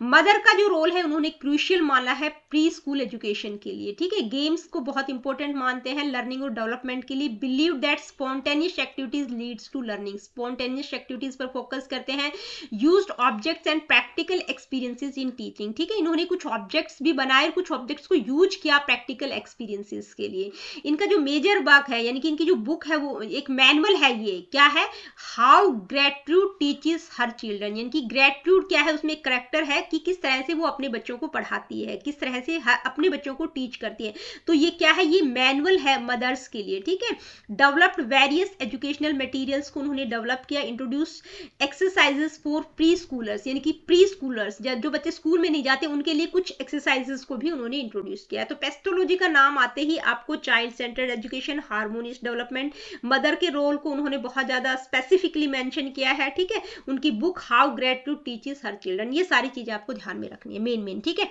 Speaker 1: मदर का जो रोल है उन्होंने क्रूशियल माना है प्री स्कूल एजुकेशन के लिए, ठीक है। गेम्स को बहुत इंपॉर्टेंट मानते हैं लर्निंग और डेवलपमेंट के लिए। Believe that spontaneous activities leads to learning, spontaneous activities पर फोकस करते हैं। Used objects and practical experiences in teaching, ठीक है। इन्होंने कुछ ऑब्जेक्ट्स भी बनाए और कुछ ऑब्जेक्ट्स को यूज किया प्रैक्टिकल एक्सपीरियंसेस के लिए। इनका जो मेजर वर्क है यानी कि इनकी जो बुक है वो एक मैनुअल है। ये क्या है? How gratitude teaches her children, यानी कि ग्रेटिट्यूड क्या है, उसमें एक करेक्टर है कि किस तरह से वो अपने बच्चों को पढ़ाती है, किस तरह से अपने बच्चों को टीच करती है। तो ये क्या है? ये मैनुअल है मदर्स के लिए, ठीक है। डेवलप्ड वेरियस एजुकेशनल मटेरियल्स को उन्होंने डेवलप किया। Introduce exercises for pre schoolers, यानी कि प्री स्कूलर्स जो बच्चे स्कूल में नहीं जाते उनके लिए कुछ एक्सरसाइजेस को भी उन्होंने इंट्रोड्यूस किया। तो पेस्टोलॉजी का नाम आते ही आपको child centred education, harmonious development, mother के रोल को उन्होंने बहुत ज्यादा स्पेसिफिकली मेंशन किया है, ठीक है। उनकी book how gratitude teaches her children, ये सारी चीजें आपको ध्यान में रखनी है मेन, ठीक है।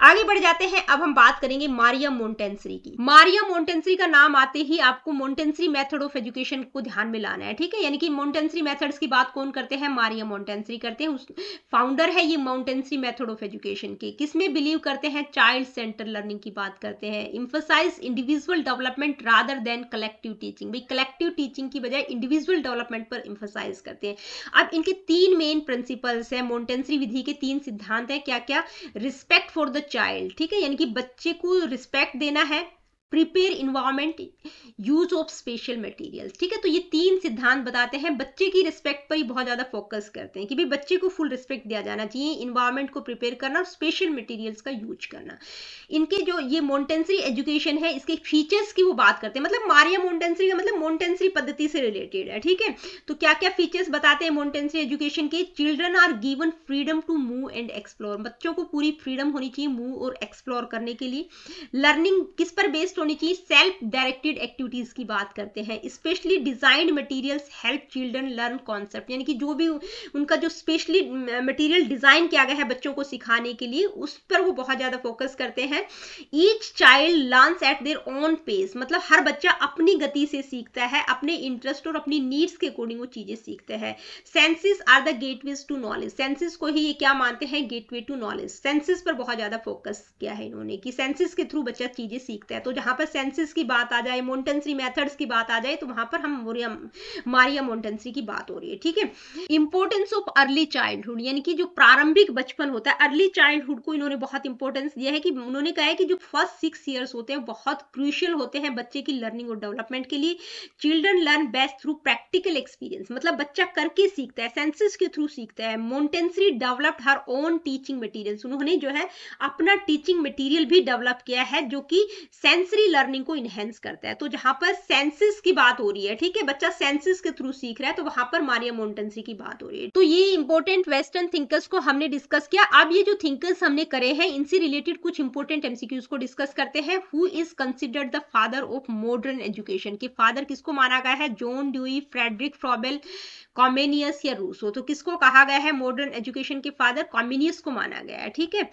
Speaker 1: आगे बढ़ जाते हैं। अब हम बात करेंगे मारिया मोंटेसरी की। मारिया मोंटेसरी का नाम आते ही आपको मोंटेसरी मेथड ऑफ एजुकेशन को ध्यान में लाना है, ठीक है। यानी कि मोंटेसरी मेथड्स की बात कौन करते हैं? मारिया मोंटेसरी करते हैं। उस फाउंडर है ये मोंटेसरी मेथड ऑफ एजुकेशन के। किसमें बिलीव करते हैं? चाइल्ड सेंटर लर्निंग की बात करते हैं। Emphasise individual development rather than collective teaching, भाई कलेक्टिव टीचिंग की बजाय इंडिविजुअल डेवलपमेंट पर इम्फसाइज करते हैं। अब इनके 3 मेन प्रिंसिपल्स है, मोंटेसरी विधि के 3 सिद्धांत है। क्या क्या? रिस्पेक्ट फॉर द चाइल्ड, ठीक है, यानी कि बच्चे को रिस्पेक्ट देना है। Prepare environment, use of special materials, ठीक है। तो ये 3 सिद्धांत बताते हैं। बच्चे की रिस्पेक्ट पर ही बहुत ज्यादा फोकस करते हैं कि भाई बच्चे को फुल रिस्पेक्ट दिया जाना चाहिए, इन्वायरमेंट को प्रिपेयर करना और स्पेशल मटेरियल्स का यूज करना। इनके जो ये मोंटेसरी एजुकेशन है इसके फीचर्स की वो बात करते हैं। मतलब मारिया मोंटेसरी का मतलब मोंटेसरी पद्धति से रिलेटेड है, ठीक है। तो क्या क्या फीचर्स बताते हैं मोंटेसरी एजुकेशन के? Children are given freedom to move and explore, बच्चों को पूरी फ्रीडम होनी चाहिए मूव और एक्सप्लोर करने के लिए। लर्निंग किस पर बेस्ड होनी चाहिए? सेल्फ डायरेक्टेड एक्टिविटीज की बात करते हैं। Specially designed materials help children learn concept, यानी कि जो भी उनका जो स्पेशली मटेरियल डिजाइन किया गया है बच्चों को सिखाने के लिए उस पर वो बहुत ज्यादा फोकस करते हैं। Each child learns at their own pace, मतलब हर बच्चा अपनी गति से सीखता है, अपने इंटरेस्ट और अपनी नीड्स के अकॉर्डिंग वो चीजें सीखते हैं। Senses are the gateways to knowledge, senses को ही ये क्या मानते हैं? Gateway to knowledge. सेंसेस पर बहुत ज्यादा फोकस किया है इन्होंने कि सेंसेस के थ्रू बच्चा चीजें सीखता है। तो जहां पर सेंसेस की बात आ जाए, मोंटेसरी मेथड्स की बात आ जाए, तो वहां पर हम मारिया मोंटेसरी की बात हो रही है, ठीक है। इंपॉर्टेंस ऑफ अर्ली चाइल्डहुड, यानी कि जो प्रारंभिक बचपन होता है, अर्ली चाइल्डहुड को इन्होंने बहुत इंपॉर्टेंस दिया है कि उन्होंने कहा है कि जो फर्स्ट 6 ईयर्स होते हैं बहुत क्रूशियल होते हैं बच्चे की लर्निंग और डेवलपमेंट के लिए। Children learn best through practical experience, मतलब बच्चा करके सीखता है, सेंसेस के थ्रू सीखता है। Montessori developed her own teaching materials, उन्होंने जो है अपना टीचिंग मटेरियल भी डेवलप किया है जो कि सेंसरी लर्निंग को इनहेंस करता है। तो जहां पर सेंसेस की बात हो रही है, ठीक है, बच्चा सेंसेस के थ्रू सीख रहा है, तो वहां पर मारिया मोंटेसरी की बात हो रही है। तो ये इंपॉर्टेंट वेस्टर्न थिंकर्स को हमने डिस्कस किया। अब ये जो थिंकर्स हमने करे हैं इनसे रिलेटेड कुछ इंपॉर्टेंट एमसीक्यूज को डिस्कस करते हैं। Who is considered the father of modern education, के फादर किसको माना गया है? John dewy, Frederick Froebel, Comenius या रूसो। तो किसको कहा गया है मॉडर्न एजुकेशन के फादर? कॉमेनियस को माना गया है, ठीक है।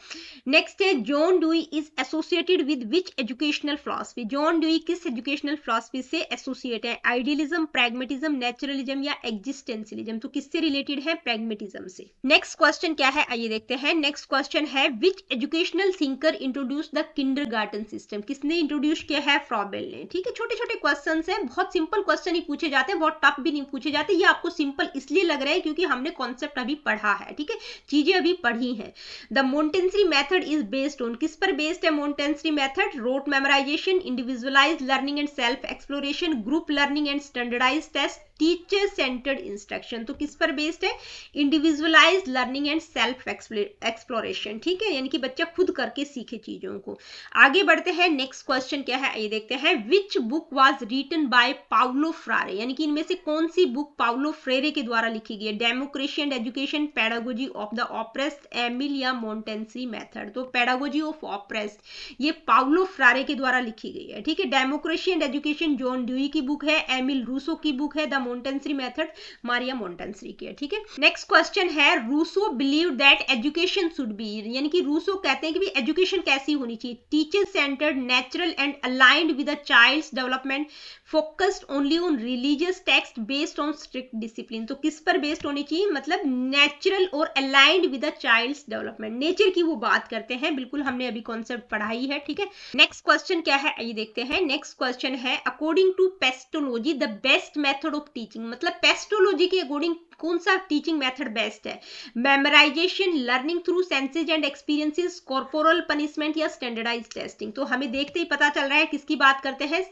Speaker 1: नेक्स्ट है John dewy is associated with which educational philosophy, John dewy किस एजुकेशनल फिलॉसफी से एसोसिएट है? आइडियलिज्म, प्रैग्मेटिज्म, नेचुरलिज्म या एग्जिस्टेंशियलिज्म। तो किससे रिलेटेड है? प्रैग्मेटिज्म से। नेक्स्ट क्वेश्चन क्या है आइए देखते हैं। नेक्स्ट क्वेश्चन है which educational thinker introduce the kindergarten system, किसने इंट्रोड्यूस किया है? फ्रॉबेल ने, ठीक है। छोटे छोटे क्वेश्चन हैं, बहुत सिंपल क्वेश्चन ही पूछे जाते हैं, बहुत टफ भी नहीं पूछे जाते। ये आपको सिंपल इसलिए लग रहा है क्योंकि हमने कॉन्सेप्ट अभी पढ़ा है, ठीक है, चीजें अभी पढ़ी हैं। The Montessori method is based on, किस पर बेस्ड है Montessori method? Rote memorisation, individualised learning and self exploration, group learning and standardised test, teacher centred instruction, तो किस पर बेस्ड है? Individualised learning and self exploration, ठीक है, यानी कि बच्चा खुद करके सीखे चीजों को। आगे बढ़ते हैं, नेक्स्ट क्वेश्चन क्या है ये देखते हैं। Which book was written by Paulo Freire, यानी कि इनमें से कौन सी बुक पाउलो फ्रेरे के द्वारा लिखी गई है? Democracy and education, pedagogy of the oppressed, Emile या मोंटेंसरी मेथड? तो पेडागोजी ऑफ ऑप्रेस्ड ये पाउलो फ्रेरे के द्वारा लिखी गई है, ठीक है। Democracy and education John Dewey की बुक है, एमिल रूसो की बुक है, the Montessori method Maria Montessori की है, ठीक है। नेक्स्ट क्वेश्चन है, Rousseau believe that education should be, यानी कि रूसो कहते हैं कि भी एजुकेशन कैसी होनी चाहिए? Teacher centred, natural and aligned with the child's development, focused only on religious text, based on strict discipline. तो किस पर बेस्ड होनी चाहिए? मतलब नेचुरल और aligned with the child's development, nature की वो बात करते हैं, बिल्कुल हमने अभी कॉन्सेप्ट पढ़ाई है, ठीक है। नेक्स्ट क्वेश्चन क्या है ये देखते हैं। नेक्स्ट क्वेश्चन है, according to Pestalozzi the best method of teaching, मतलब पेस्टोलॉजी के अकॉर्डिंग कौन सा टीचिंग मेथड बेस्ट है? Memorisation, learning through senses and experiences, corporal punishment या स्टैंडर्डाइज्ड टेस्टिंग? तो हमें देखते ही पता चल रहा है किसकी बात करते हैं,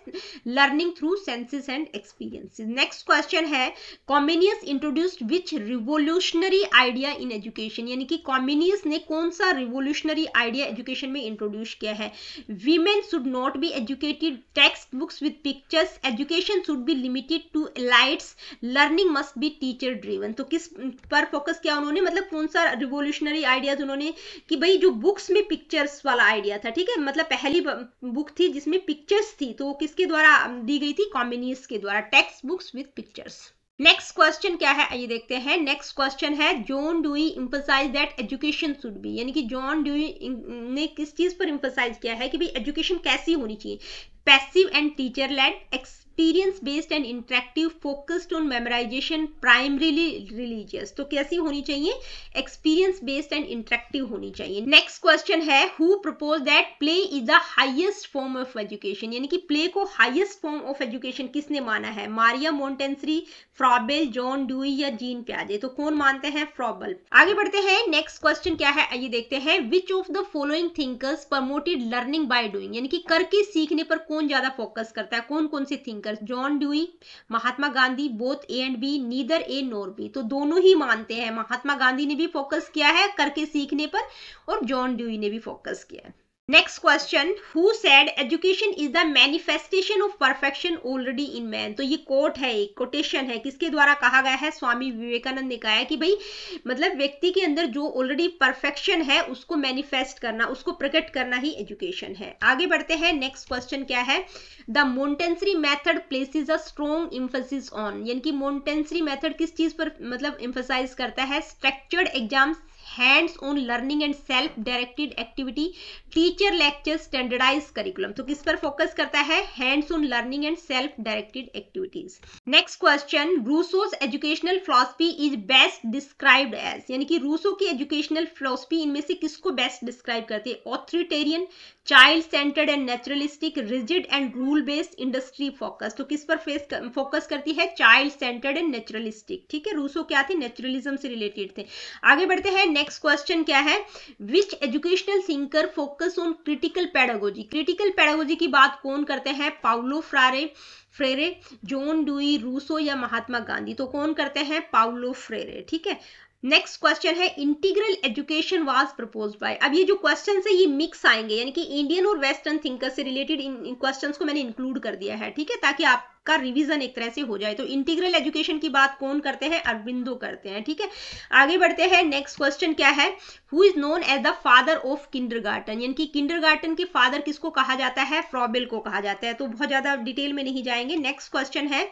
Speaker 1: learning through senses and experiences. Next question है, Comenius introduced which revolutionary idea in education, यानी कि कॉमिनियस ने कौन सा रिवोल्यूशनरी आइडिया एजुकेशन में इंट्रोड्यूस किया है? Women should not be educated, text books with pictures, education should be limited to elites, learning must be teacher driven. तो किस पर फोकस किया उन्होंने, मतलब कौन सा रिवोल्यूशनरी आइडियाज उन्होंने, कि भाई जो बुक्स में पिक्चर्स वाला आइडिया था, ठीक है, मतलब पहली बुक थी जिसमें पिक्चर्स थी, तो वो किसके द्वारा दी गई थी? कॉमिनियस के द्वारा, text books with pictures. Next question क्या है ये देखते हैं। नेक्स्ट क्वेश्चन है, John Dewey emphasise that education should be, यानी कि जॉन ड्यूई ने किस चीज पर एम्फसाइज किया है कि भाई एजुकेशन कैसी होनी चाहिए? Passive and teacher led, experience based and interactive, focused on memorisation, primarily religious. तो कैसी होनी चाहिए? एक्सपीरियंस बेस्ड एंड इंटरेक्टिव होनी चाहिए। नेक्स्ट क्वेश्चन है, who propose that play is the highest form of education, यानी कि प्ले को हाईएस्ट फॉर्म ऑफ एजुकेशन किसने माना है? मारिया मोंटेंसरी, फ्रॉबेल, जॉन ड्यूई या जीन प्याजे? तो कौन मानते हैं? फ्रॉबेल। आगे बढ़ते हैं, नेक्स्ट क्वेश्चन क्या है ये देखते हैं। विच of the following thinkers promoted learning by doing, यानी कि करके सीखने पर कौन ज्यादा फोकस करता है? कौन कौन से thinkers? John Dewey, Mahatma Gandhi, both A and B, neither A nor B? तो दोनों ही मानते हैं, महात्मा गांधी ने भी फोकस किया है करके सीखने पर और जॉन ड्यूई ने भी फोकस किया है। Next question, who said education is the manifestation of perfection already in man? तो ये कोट है, एक कोटेशन है, किसके द्वारा कहा गया है? स्वामी विवेकानंद ने कहा है कि भाई मतलब व्यक्ति के अंदर जो ऑलरेडी परफेक्शन है उसको मैनिफेस्ट करना, उसको प्रकट करना ही एजुकेशन है। आगे बढ़ते हैं, नेक्स्ट क्वेश्चन क्या है। The Montessori method places a strong emphasis on, यानी कि मोंटेंसरी मेथड किस चीज पर मतलब एम्फसाइज करता है? Structured exams, hands on learning and self directed activity, teacher lecture, standardise curriculum? तो किस पर फोकस करता है? Hands on learning and self directed activities. Next question, Rousseau's educational philosophy is best described as, यानी कि Rousseau की educational philosophy इनमें से किसको बेस्ट डिस्क्राइब करती है? Authoritarian, child centred and naturalistic, rigid and rule based, industry focus? तो किस पर फोकस करती है? चाइल्ड सेंटर्ड एंड नेचुरलिस्टिक, ठीक है। रूसो क्या थे? नेचुरलिज्म से रिलेटेड थे। आगे बढ़ते हैं, नेक्स्ट क्वेश्चन क्या है। Which educational thinker focus on critical pedagogy? Critical pedagogy की बात कौन करते हैं? Paulo Freire, John Dewey, Rousseau या महात्मा गांधी? तो कौन करते हैं? पाउलो फ्रेरे, ठीक है। नेक्स्ट क्वेश्चन है, integral education was proposed by. अब ये जो क्वेश्चन है ये मिक्स आएंगे, यानी कि इंडियन और वेस्टर्न थिंकर से रिलेटेड इन क्वेश्चंस को मैंने इंक्लूड कर दिया है, ठीक है, ताकि आपका रिवीजन एक तरह से हो जाए। तो इंटीग्रल एजुकेशन की बात कौन करते हैं? अरबिंदो करते हैं, ठीक है। आगे बढ़ते हैं, नेक्स्ट क्वेश्चन क्या है। Who is known as the father of kindergarten, यानी कि किंडरगार्टन के फादर किसको कहा जाता है? फ्रॉबेल को कहा जाता है। तो बहुत ज्यादा डिटेल में नहीं जाएंगे। नेक्स्ट क्वेश्चन है,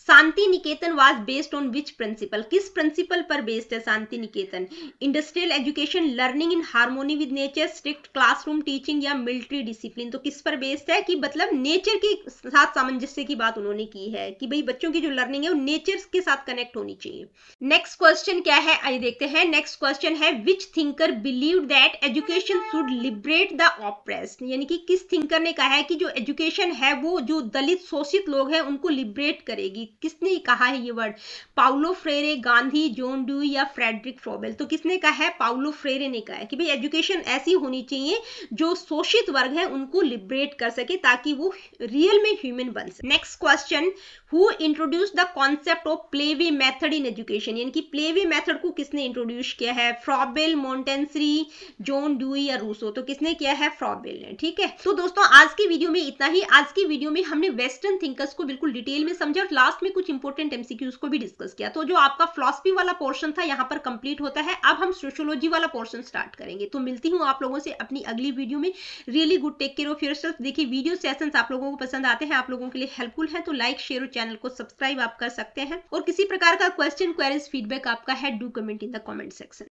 Speaker 1: Shantiniketan was based on which principle? किस प्रिंसिपल पर बेस्ड है Shantiniketan? Industrial education, learning in harmony with nature, strict classroom teaching या मिलिट्री डिसिप्लिन? तो किस पर बेस्ड है? कि मतलब नेचर के साथ सामंजस्य की बात उन्होंने की है कि भाई बच्चों की जो लर्निंग है वो नेचर के साथ कनेक्ट होनी चाहिए। नेक्स्ट क्वेश्चन क्या है आइए देखते हैं। नेक्स्ट क्वेश्चन है, which thinker believed that education should liberate the oppressed? यानी कि किस थिंकर ने कहा है कि जो एजुकेशन है वो जो दलित शोषित लोग हैं उनको लिबरेट करेगी? किसने कहा है ये word? Paulo Freire, Gandhi, John Dewey या फ्रेडरिक फ्रॉबेल? तो किसने कहा है? पाउलो फ्रेरे ने कहा है कि भाई एजुकेशन ऐसी होनी चाहिए जो शोषित वर्ग है उनको लिबरेट कर सके ताकि वो रियल में ह्यूमन बन सके। Next question question, who introduce the concept of playway method in education, यानी कि प्लेवे मेथड को किसने इंट्रोड्यूस किया है? फ्रॉबेल, मोंटेसरी, जॉन ड्यूई या रूसो? तो किसने किया है? फ्रॉबेल ने। ठीक है, तो दोस्तों आज की वीडियो में इतना ही। आज की वीडियो में हमने वेस्टर्न थिंकर्स को बिल्कुल डिटेल में समझा और लास्ट में कुछ इंपॉर्टेंट एमसीक्यूज को भी डिस्कस किया। तो जो आपका फिलॉसफी वाला पोर्शन था यहाँ पर कंप्लीट होता है। अब हम सोशियोलॉजी वाला पोर्शन स्टार्ट करेंगे। तो मिलती हूँ आप लोगों से अपनी अगली वीडियो में। Really good, take care of yourself. देखिए वीडियो सेशंस आप लोगों को पसंद आते हैं, आप लोगों के लिए हेल्पफुल है, तो लाइक शेयर और चैनल को सब्सक्राइब आप कर सकते हैं। और किसी प्रकार का क्वेश्चन, क्वेरीज, फीडबैक आपका है, do comment in the comment section.